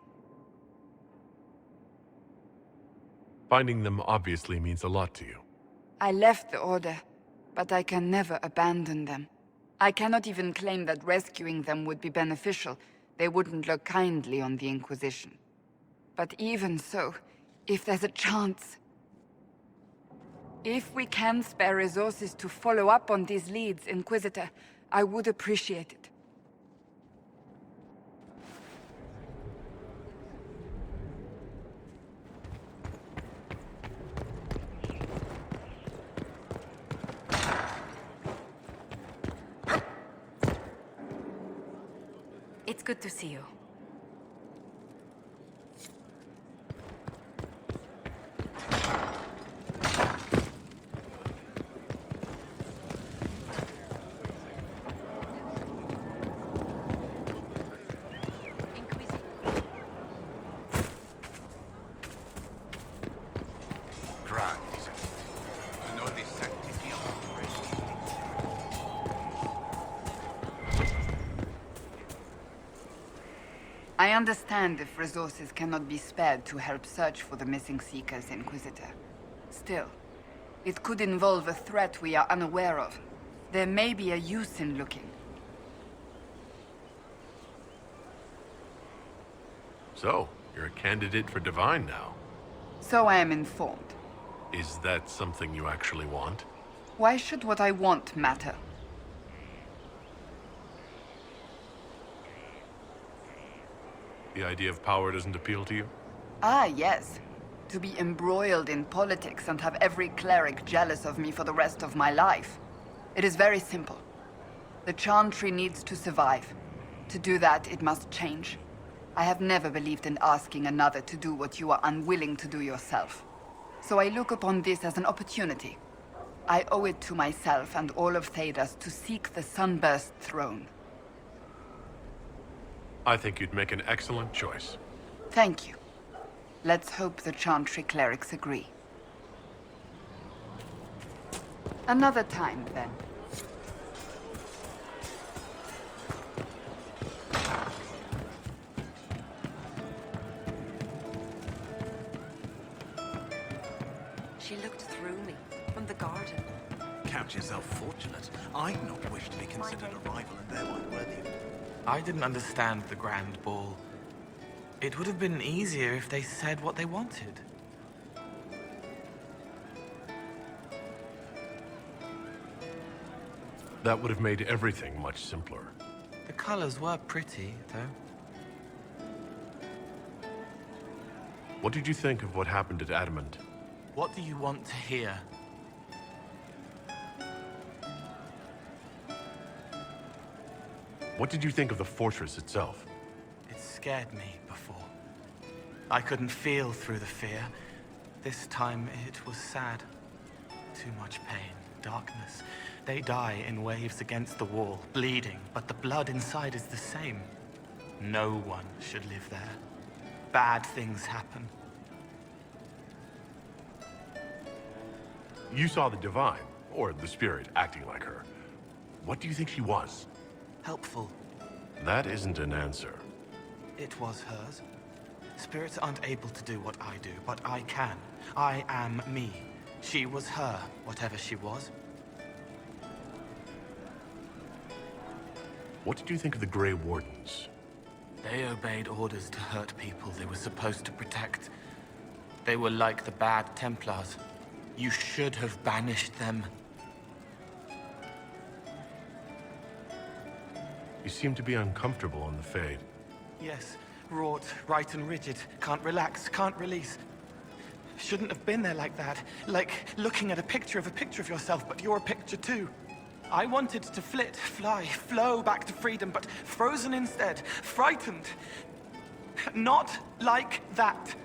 Finding them obviously means a lot to you. I left the Order, but I can never abandon them. I cannot even claim that rescuing them would be beneficial. They wouldn't look kindly on the Inquisition. But even so, if there's a chance... If we can spare resources to follow up on these leads, Inquisitor, I would appreciate it. It's good to see you. I understand if resources cannot be spared to help search for the missing Seekers, Inquisitor. Still, it could involve a threat we are unaware of. There may be a use in looking. So, you're a candidate for Divine now. So I am informed. Is that something you actually want? Why should what I want matter? The idea of power doesn't appeal to you? Ah, yes. To be embroiled in politics and have every cleric jealous of me for the rest of my life. It is very simple. The Chantry needs to survive. To do that, it must change. I have never believed in asking another to do what you are unwilling to do yourself. So I look upon this as an opportunity. I owe it to myself and all of Thedas to seek the Sunburst throne. I think you'd make an excellent choice. Thank you. Let's hope the Chantry clerics agree. Another time, then. She looked through me, from the garden. Count yourself fortunate. I'd not wish to be considered a rival and thereby worthy of... I didn't understand the Grand Ball. It would have been easier if they said what they wanted. That would have made everything much simpler. The colors were pretty, though. What did you think of what happened at Adamant? What do you want to hear? What did you think of the fortress itself? It scared me before. I couldn't feel through the fear. This time it was sad. Too much pain, darkness. They die in waves against the wall, bleeding, but the blood inside is the same. No one should live there. Bad things happen. You saw the Divine, or the Spirit, acting like her. What do you think she was? Helpful. That isn't an answer. It was hers. Spirits aren't able to do what I do, but I can. I am me. She was her, whatever she was. What did you think of the Grey Wardens? They obeyed orders to hurt people they were supposed to protect. They were like the bad Templars. You should have banished them. You seem to be uncomfortable on the Fade. Yes, wrought, right and rigid. Can't relax, can't release. Shouldn't have been there like that. Like looking at a picture of yourself, but you're a picture too. I wanted to flit, fly, flow back to freedom, but frozen instead, frightened. Not like that.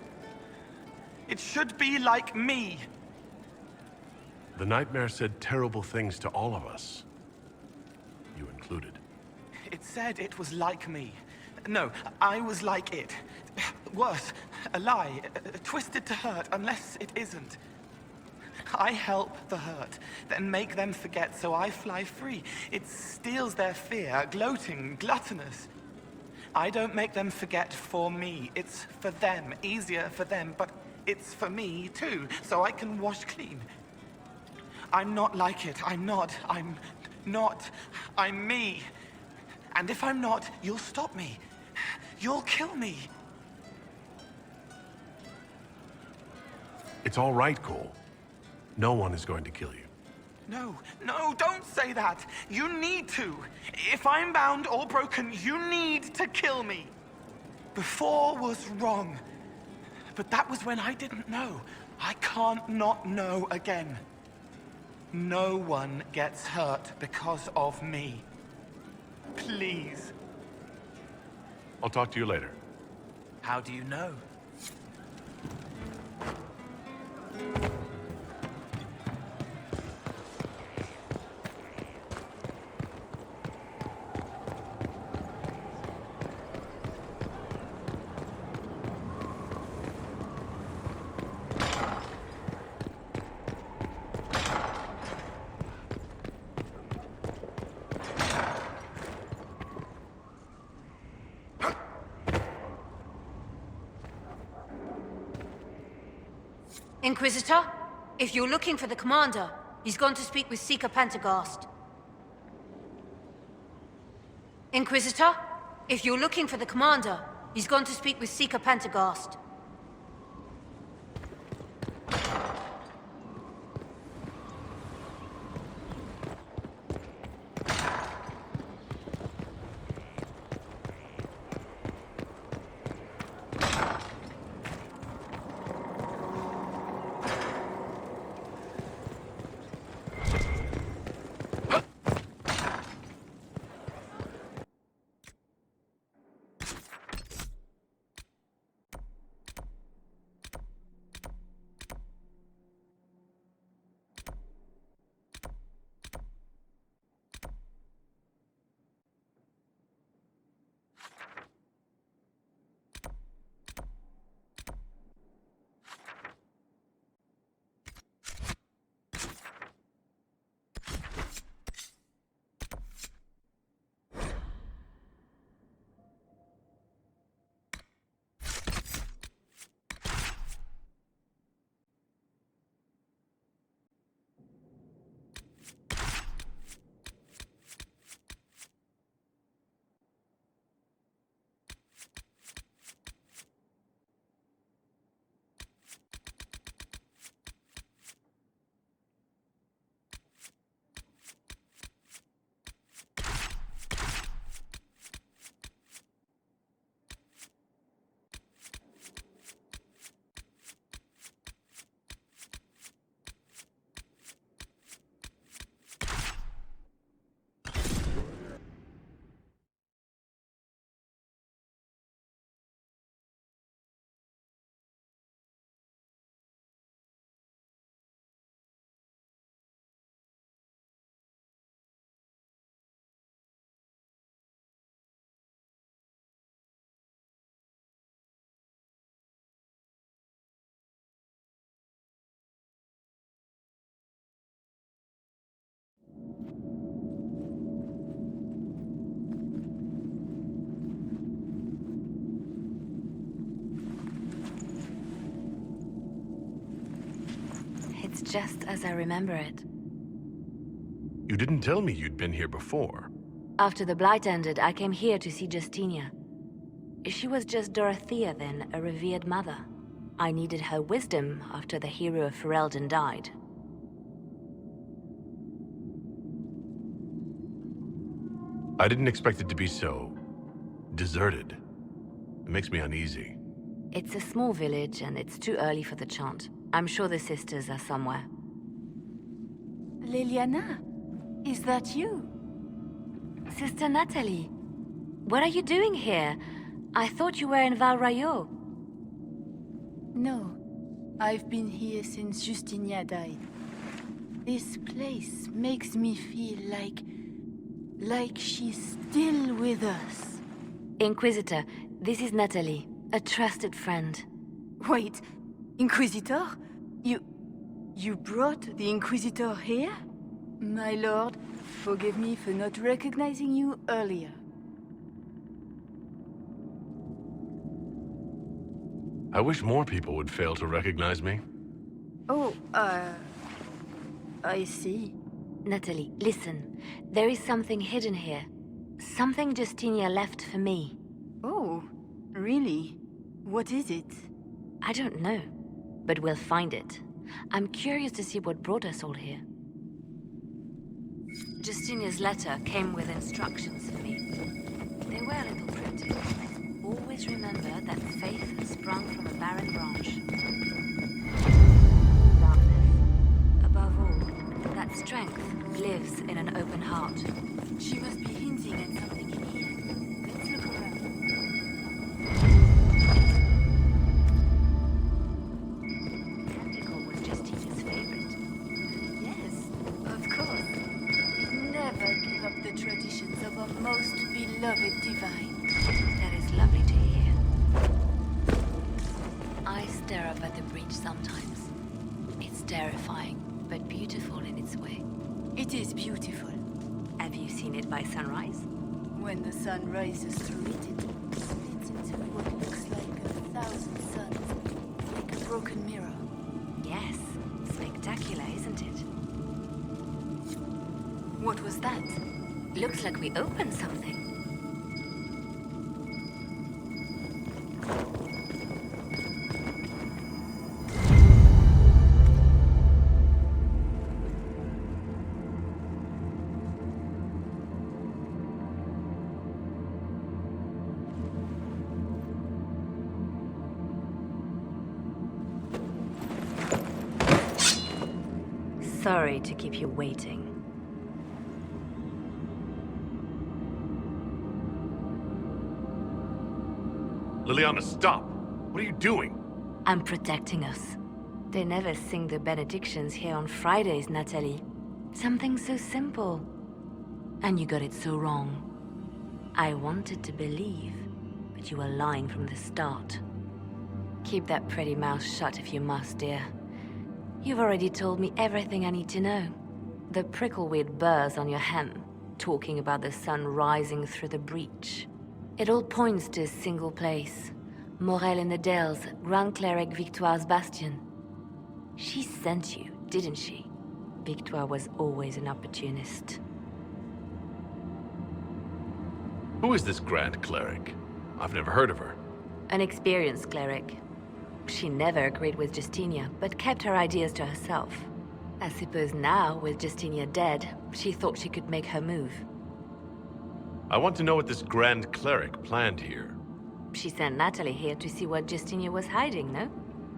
It should be like me. The Nightmare said terrible things to all of us. You included. It said it was like me. No, I was like it. Worse, a lie, twisted to hurt, unless it isn't. I help the hurt, then make them forget, so I fly free. It steals their fear, gloating, gluttonous. I don't make them forget for me. It's for them, easier for them, but it's for me too, so I can wash clean. I'm not like it. I'm not. I'm me. And if I'm not, you'll stop me. You'll kill me. It's all right, Cole. No one is going to kill you. No, don't say that. You need to. If I'm bound or broken, you need to kill me. Before was wrong. But that was when I didn't know. I can't not know again. No one gets hurt because of me. Please. I'll talk to you later. How do you know? Inquisitor, if you're looking for the Commander, he's gone to speak with Seeker Pentecost. Inquisitor, if you're looking for the Commander, he's gone to speak with Seeker Pentecost. It's just as I remember it. You didn't tell me you'd been here before. After the Blight ended, I came here to see Justinia. She was just Dorothea then, a revered mother. I needed her wisdom after the hero of Ferelden died. I didn't expect it to be so deserted. It makes me uneasy. It's a small village, and it's too early for the chant. I'm sure the sisters are somewhere. Leliana, is that you? Sister Natalie, what are you doing here? I thought you were in Val Rayo. No, I've been here since Justinia died. This place makes me feel like she's still with us. Inquisitor, this is Natalie, a trusted friend. Wait, Inquisitor? You brought the Inquisitor here? My lord, forgive me for not recognizing you earlier. I wish more people would fail to recognize me. Oh, I see. Natalie, listen. There is something hidden here. Something Justinia left for me. Oh, really? What is it? I don't know, but we'll find it. I'm curious to see what brought us all here. Justinia's letter came with instructions for me. They were a little cryptic. Always remember that faith has sprung from a barren branch. Darkness. Above all, that strength lives in an open heart. She must be hinting at something in here. Let's look around. Tentacle was Justinia's favorite. Yes, of course. Never give up the traditions of our most beloved divine. That is lovely to hear. I stare up at the breach sometimes. It's terrifying, but beautiful in its way. It is beautiful. Have you seen it by sunrise? When the sun rises through it, it splits into what looks like 1,000 suns, like a broken mirror. Yes, spectacular, isn't it? What was that? Looks like we opened something. Sorry to keep you waiting. Leliana, stop! What are you doing? I'm protecting us. They never sing the benedictions here on Fridays, Natalie. Something so simple. And you got it so wrong. I wanted to believe, but you were lying from the start. Keep that pretty mouth shut if you must, dear. You've already told me everything I need to know. The prickleweed burrs on your hem, talking about the sun rising through the breach. It all points to a single place. Morel in the Dales, Grand Cleric Victoire's bastion. She sent you, didn't she? Victoire was always an opportunist. Who is this Grand Cleric? I've never heard of her. An experienced cleric. She never agreed with Justinia, but kept her ideas to herself. I suppose now, with Justinia dead, she thought she could make her move. I want to know what this Grand Cleric planned here. She sent Natalie here to see what Justinia was hiding, no?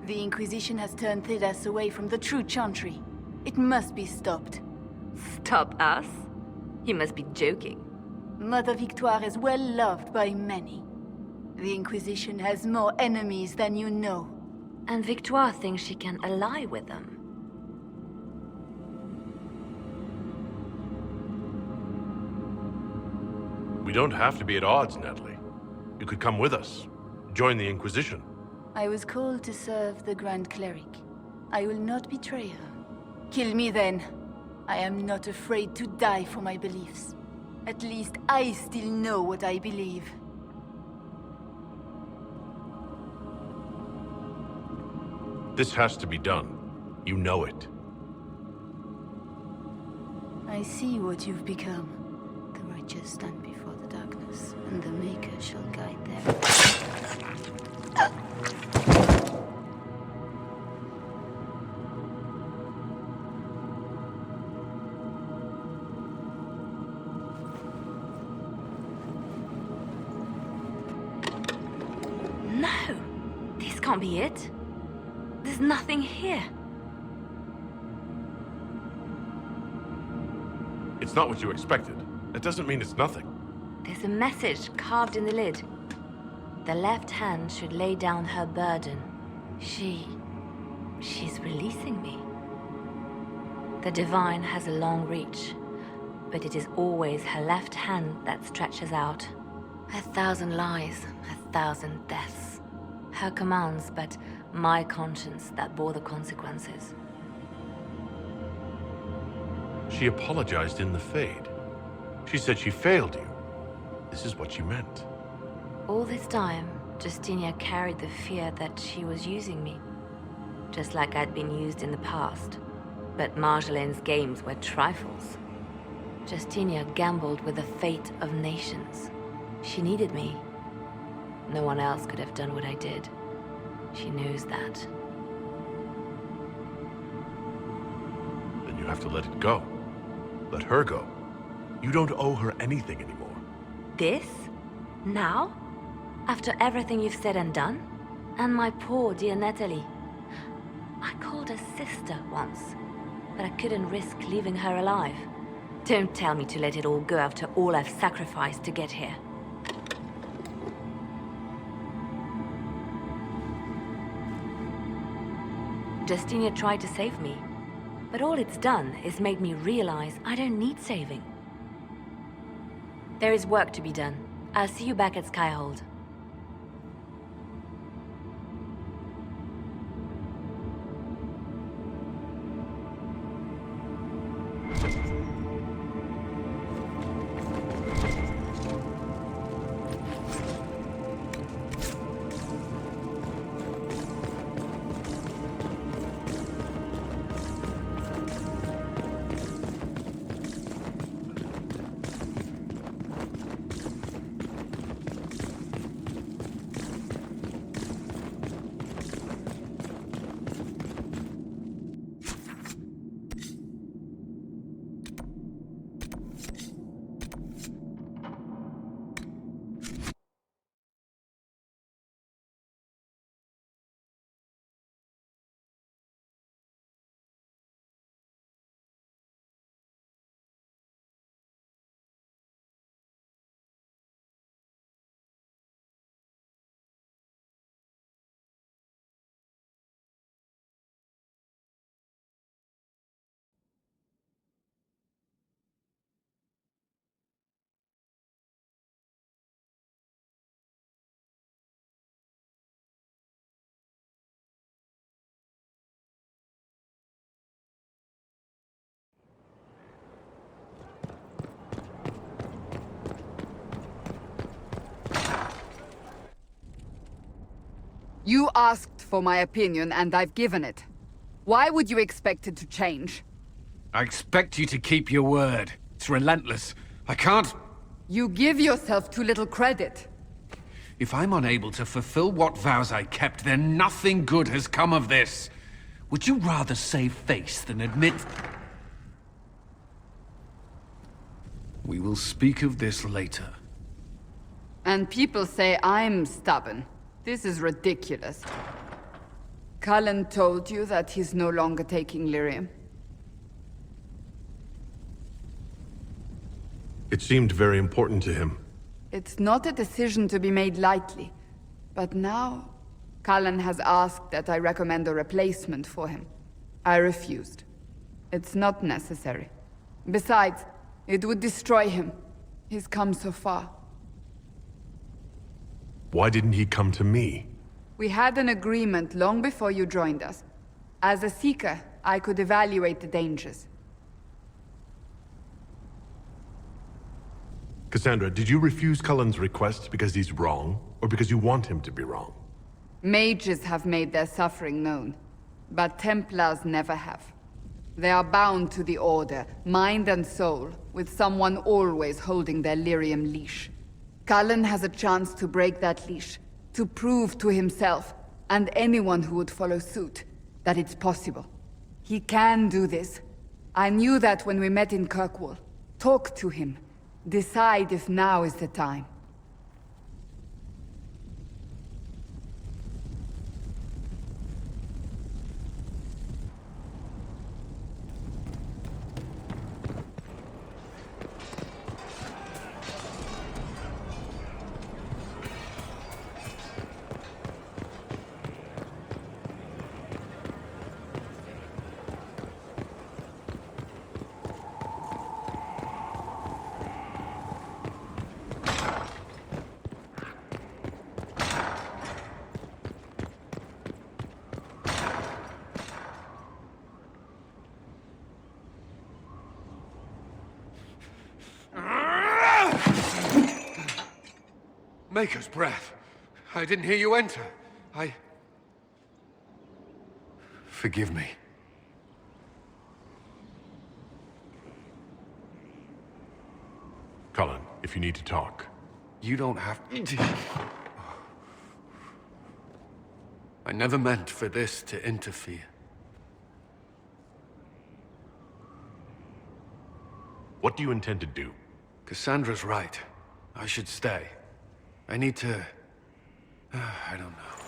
The Inquisition has turned Thedas away from the true Chantry. It must be stopped. Stop us? You must be joking. Mother Victoire is well loved by many. The Inquisition has more enemies than you know. And Victoire thinks she can ally with them. We don't have to be at odds, Natalie. You could come with us. Join the Inquisition. I was called to serve the Grand Cleric. I will not betray her. Kill me then. I am not afraid to die for my beliefs. At least I still know what I believe. This has to be done. You know it. I see what you've become. The creatures stand before the darkness, and the Maker shall guide them. No! This can't be it. There's nothing here. It's not what you expected. That doesn't mean it's nothing. There's a message carved in the lid. The left hand should lay down her burden. She's releasing me. The divine has a long reach, but it is always her left hand that stretches out. 1,000 lies, 1,000 deaths. Her commands, but my conscience that bore the consequences. She apologized in the Fade. She said she failed you. This is what she meant. All this time, Justinia carried the fear that she was using me. Just like I'd been used in the past. But Marjolaine's games were trifles. Justinia gambled with the fate of nations. She needed me. No one else could have done what I did. She knows that. Then you have to let it go. Let her go. You don't owe her anything anymore. This? Now? After everything you've said and done? And my poor dear Natalie. I called her sister once, but I couldn't risk leaving her alive. Don't tell me to let it all go after all I've sacrificed to get here. Justinia tried to save me, but all it's done is made me realize I don't need saving. There is work to be done. I'll see you back at Skyhold. You asked for my opinion, and I've given it. Why would you expect it to change? I expect you to keep your word. It's relentless. I can't... You give yourself too little credit. If I'm unable to fulfill what vows I kept, then nothing good has come of this. Would you rather save face than admit... We will speak of this later. And people say I'm stubborn. This is ridiculous. Cullen told you that he's no longer taking lyrium. It seemed very important to him. It's not a decision to be made lightly. But now, Cullen has asked that I recommend a replacement for him. I refused. It's not necessary. Besides, it would destroy him. He's come so far. Why didn't he come to me? We had an agreement long before you joined us. As a Seeker, I could evaluate the dangers. Cassandra, did you refuse Cullen's request because he's wrong, or because you want him to be wrong? Mages have made their suffering known, but Templars never have. They are bound to the Order, mind and soul, with someone always holding their lyrium leash. Cullen has a chance to break that leash, to prove to himself, and anyone who would follow suit, that it's possible. He can do this. I knew that when we met in Kirkwall. Talk to him. Decide if now is the time. Maker's breath. I didn't hear you enter. Forgive me. Cullen, if you need to talk. You don't have to. I never meant for this to interfere. What do you intend to do? Cassandra's right. I should stay. I need to... I don't know.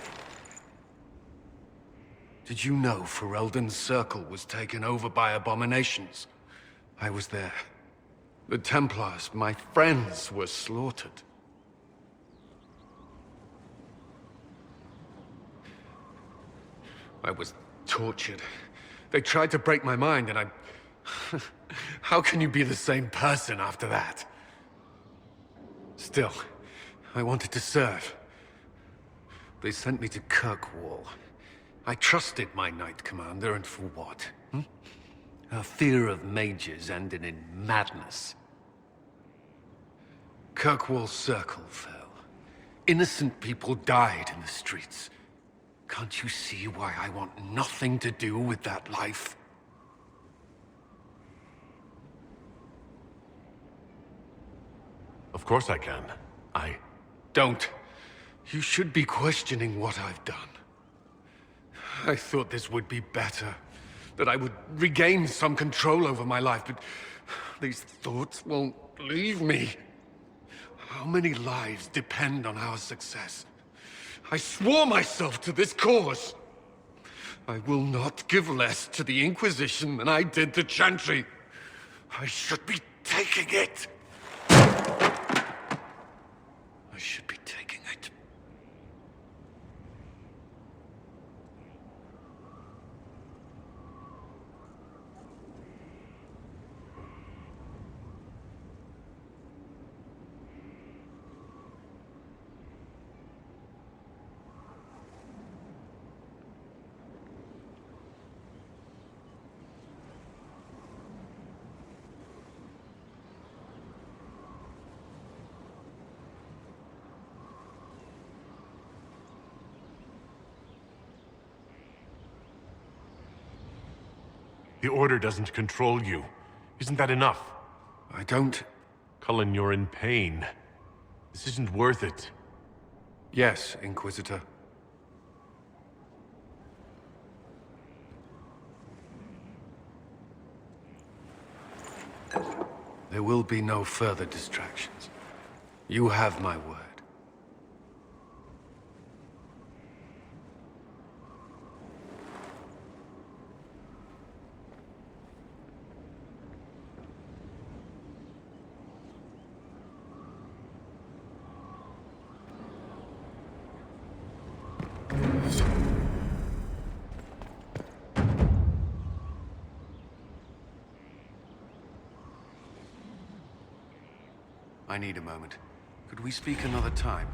Did you know Ferelden's circle was taken over by abominations? I was there. The Templars, my friends, were slaughtered. I was tortured. They tried to break my mind, and I... How can you be the same person after that? Still... I wanted to serve. They sent me to Kirkwall. I trusted my Knight Commander, and for what? Her fear of mages ended in madness. Kirkwall's circle fell. Innocent people died in the streets. Can't you see why I want nothing to do with that life? Of course I can. Don't. You should be questioning what I've done. I thought this would be better. That I would regain some control over my life, but these thoughts won't leave me. How many lives depend on our success? I swore myself to this cause. I will not give less to the Inquisition than I did to Chantry. I should be taking it. I should be taking it. The Order doesn't control you. Isn't that enough? I don't... Cullen, you're in pain. This isn't worth it. Yes, Inquisitor. There will be no further distractions. You have my word. I need a moment. Could we speak another time?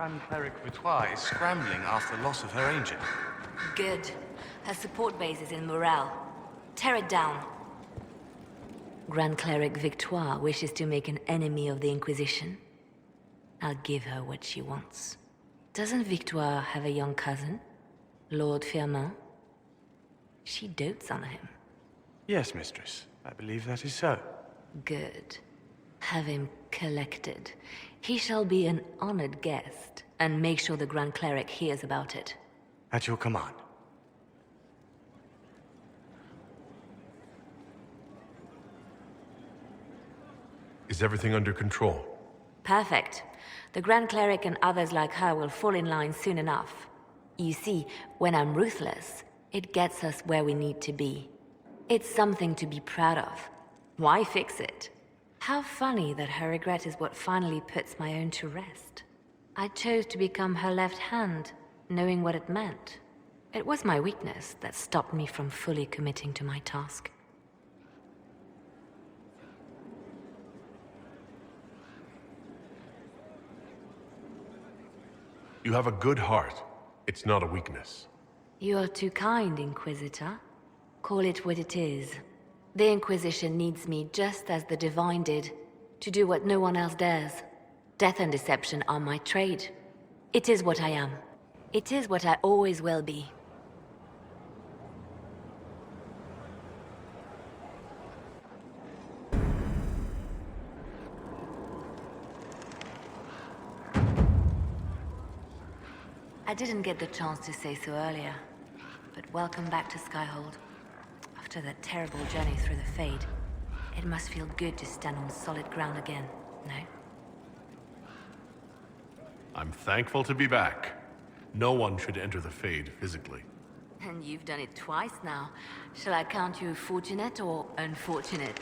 Grand Cleric Victoire is scrambling after the loss of her angel. Good. Her support base is in Morale. Tear it down. Grand Cleric Victoire wishes to make an enemy of the Inquisition. I'll give her what she wants. Doesn't Victoire have a young cousin? Lord Firmin? She dotes on him. Yes, mistress. I believe that is so. Good. Have him collected. He shall be an honored guest, and make sure the Grand Cleric hears about it. At your command. Is everything under control? Perfect. The Grand Cleric and others like her will fall in line soon enough. You see, when I'm ruthless, it gets us where we need to be. It's something to be proud of. Why fix it? How funny that her regret is what finally puts my own to rest. I chose to become her left hand, knowing what it meant. It was my weakness that stopped me from fully committing to my task. You have a good heart. It's not a weakness. You're too kind, Inquisitor. Call it what it is. The Inquisition needs me just as the Divine did, to do what no one else dares. Death and deception are my trade. It is what I am. It is what I always will be. I didn't get the chance to say so earlier, but welcome back to Skyhold. After that terrible journey through the Fade, it must feel good to stand on solid ground again, no? I'm thankful to be back. No one should enter the Fade physically. And you've done it twice now. Shall I count you fortunate or unfortunate?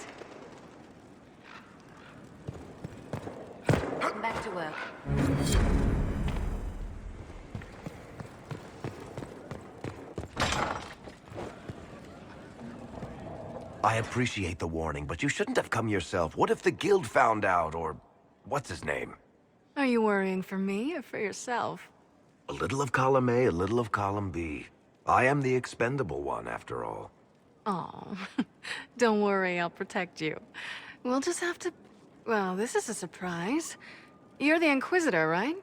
Back to work. I appreciate the warning, but you shouldn't have come yourself. What if the guild found out, or what's his name? Are you worrying for me or for yourself? A little of column A, a little of column B. I am the expendable one, after all. Oh, don't worry, I'll protect you. We'll just have to... Well, this is a surprise. You're the Inquisitor, right?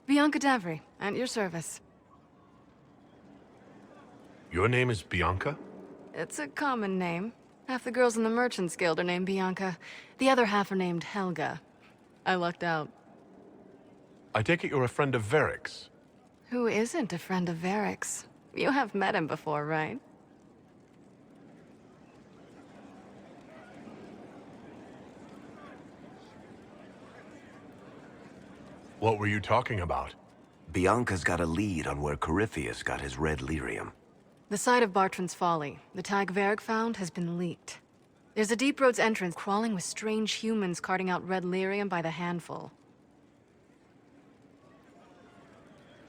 Bianca Davry, at your service. Your name is Bianca? It's a common name. Half the girls in the Merchants Guild are named Bianca. The other half are named Helga. I lucked out. I take it you're a friend of Varric's. Who isn't a friend of Varric's? You have met him before, right? What were you talking about? Bianca's got a lead on where Corypheus got his red lyrium. The site of Bartran's Folly, the tag Varric found, has been leaked. There's a Deep Roads entrance crawling with strange humans carting out red lyrium by the handful.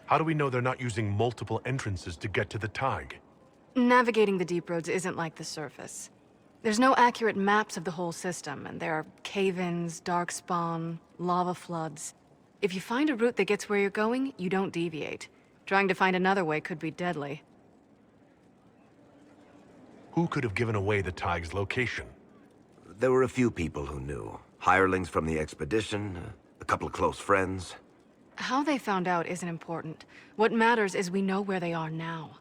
How do we know they're not using multiple entrances to get to the Tig? Navigating the Deep Roads isn't like the surface. There's no accurate maps of the whole system, and there are cave-ins, darkspawn, lava floods. If you find a route that gets where you're going, you don't deviate. Trying to find another way could be deadly. Who could have given away the Tig's location? There were a few people who knew. Hirelings from the expedition, a couple of close friends. How they found out isn't important. What matters is we know where they are now.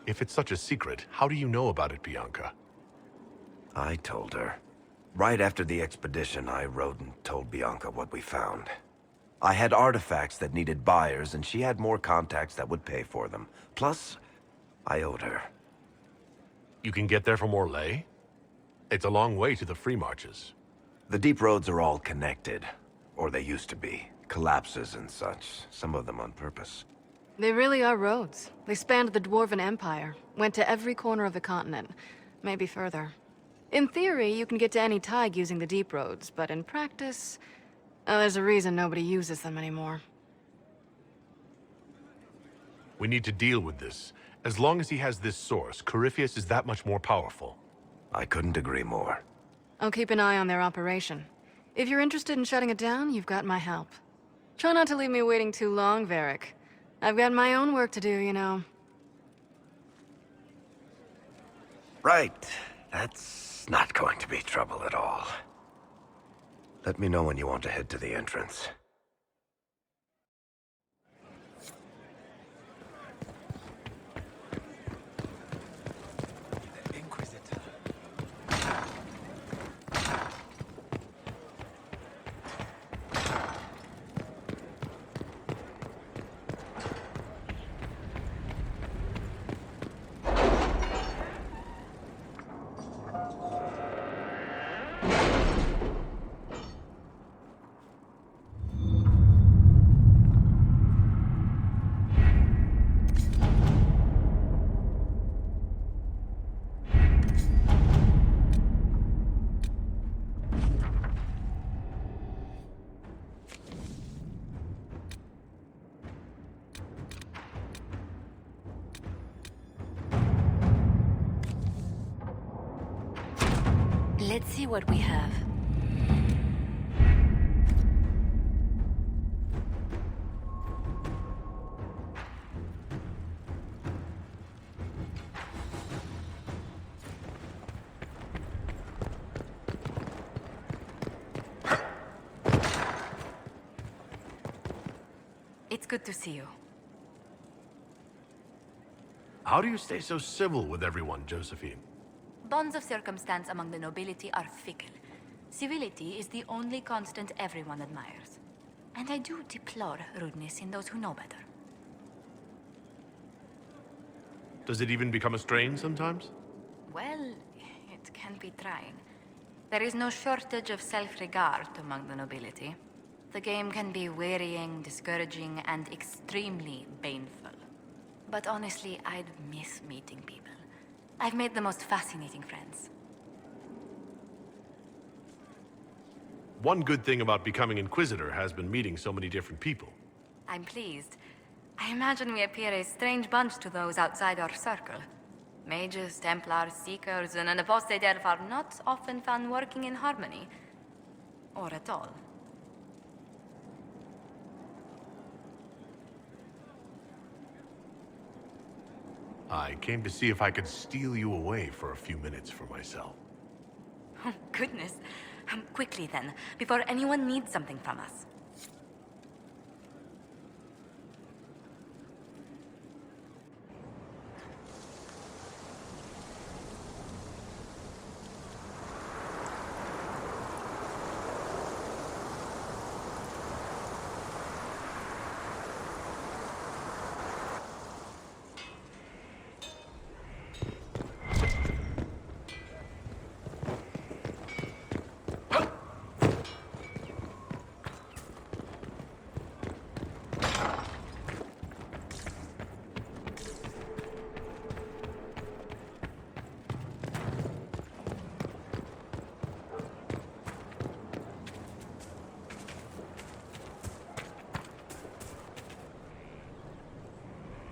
If it's such a secret, how do you know about it, Bianca? I told her. Right after the expedition, I wrote and told Bianca what we found. I had artifacts that needed buyers, and she had more contacts that would pay for them. Plus, I owed her. You can get there from Orlais? It's a long way to the Free Marches. The deep roads are all connected. Or they used to be. Collapses and such. Some of them on purpose. They really are roads. They spanned the Dwarven Empire, went to every corner of the continent, maybe further. In theory, you can get to any Tig using the deep roads, but in practice, there's a reason nobody uses them anymore. We need to deal with this. As long as he has this source, Corypheus is that much more powerful. I couldn't agree more. I'll keep an eye on their operation. If you're interested in shutting it down, you've got my help. Try not to leave me waiting too long, Varric. I've got my own work to do, you know. Right. That's not going to be trouble at all. Let me know when you want to head to the entrance. Let's see what we have. It's good to see you. How do you stay so civil with everyone, Josephine? Bonds of circumstance among the nobility are fickle. Civility is the only constant everyone admires. And I do deplore rudeness in those who know better. Does it even become a strain sometimes? Well, it can be trying. There is no shortage of self-regard among the nobility. The game can be wearying, discouraging, and extremely baneful. But honestly, I'd miss meeting people. I've made the most fascinating friends. One good thing about becoming Inquisitor has been meeting so many different people. I'm pleased. I imagine we appear a strange bunch to those outside our circle. Mages, Templars, Seekers, and an apostate elf are not often found working in harmony. Or at all. I came to see if I could steal you away for a few minutes for myself. Oh, goodness. Quickly then, before anyone needs something from us.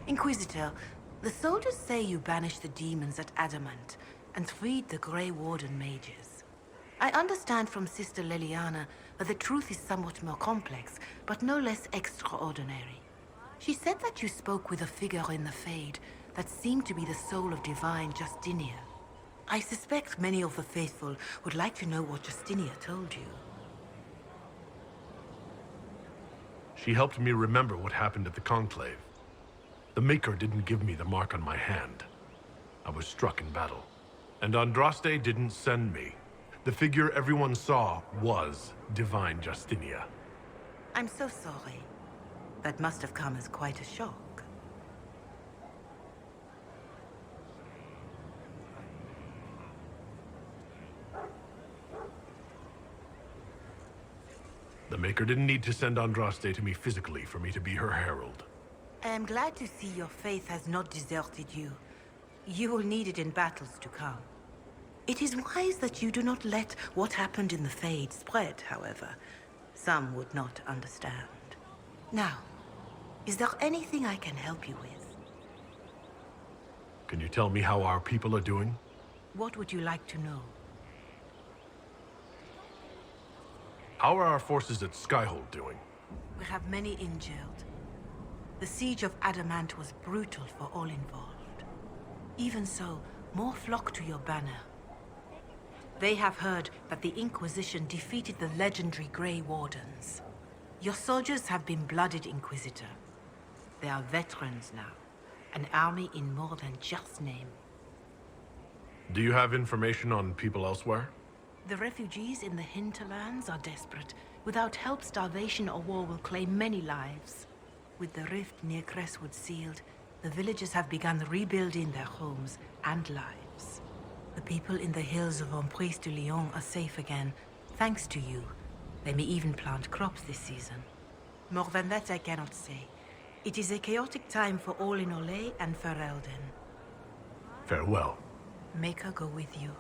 Inquisitor, the soldiers say you banished the demons at Adamant and freed the Grey Warden mages. I understand from Sister Leliana that the truth is somewhat more complex, but no less extraordinary. She said that you spoke with a figure in the Fade that seemed to be the soul of divine Justinia. I suspect many of the faithful would like to know what Justinia told you. She helped me remember what happened at the Conclave. The Maker didn't give me the mark on my hand. I was struck in battle. And Andraste didn't send me. The figure everyone saw was divine Justinia. I'm so sorry. That must have come as quite a shock. The Maker didn't need to send Andraste to me physically for me to be her herald. I am glad to see your faith has not deserted you. You will need it in battles to come. It is wise that you do not let what happened in the Fade spread, however. Some would not understand. Now, is there anything I can help you with? Can you tell me how our people are doing? What would you like to know? How are our forces at Skyhold doing? We have many injured. The siege of Adamant was brutal for all involved. Even so, more flock to your banner. They have heard that the Inquisition defeated the legendary Grey Wardens. Your soldiers have been blooded, Inquisitor. They are veterans now. An army in more than just name. Do you have information on people elsewhere? The refugees in the hinterlands are desperate. Without help, starvation or war will claim many lives. With the rift near Crestwood sealed, the villagers have begun rebuilding their homes and lives. The people in the hills of Emprise de Lyon are safe again, thanks to you. They may even plant crops this season. More than that I cannot say. It is a chaotic time for all in Olay and for Elden. Farewell. Make her go with you.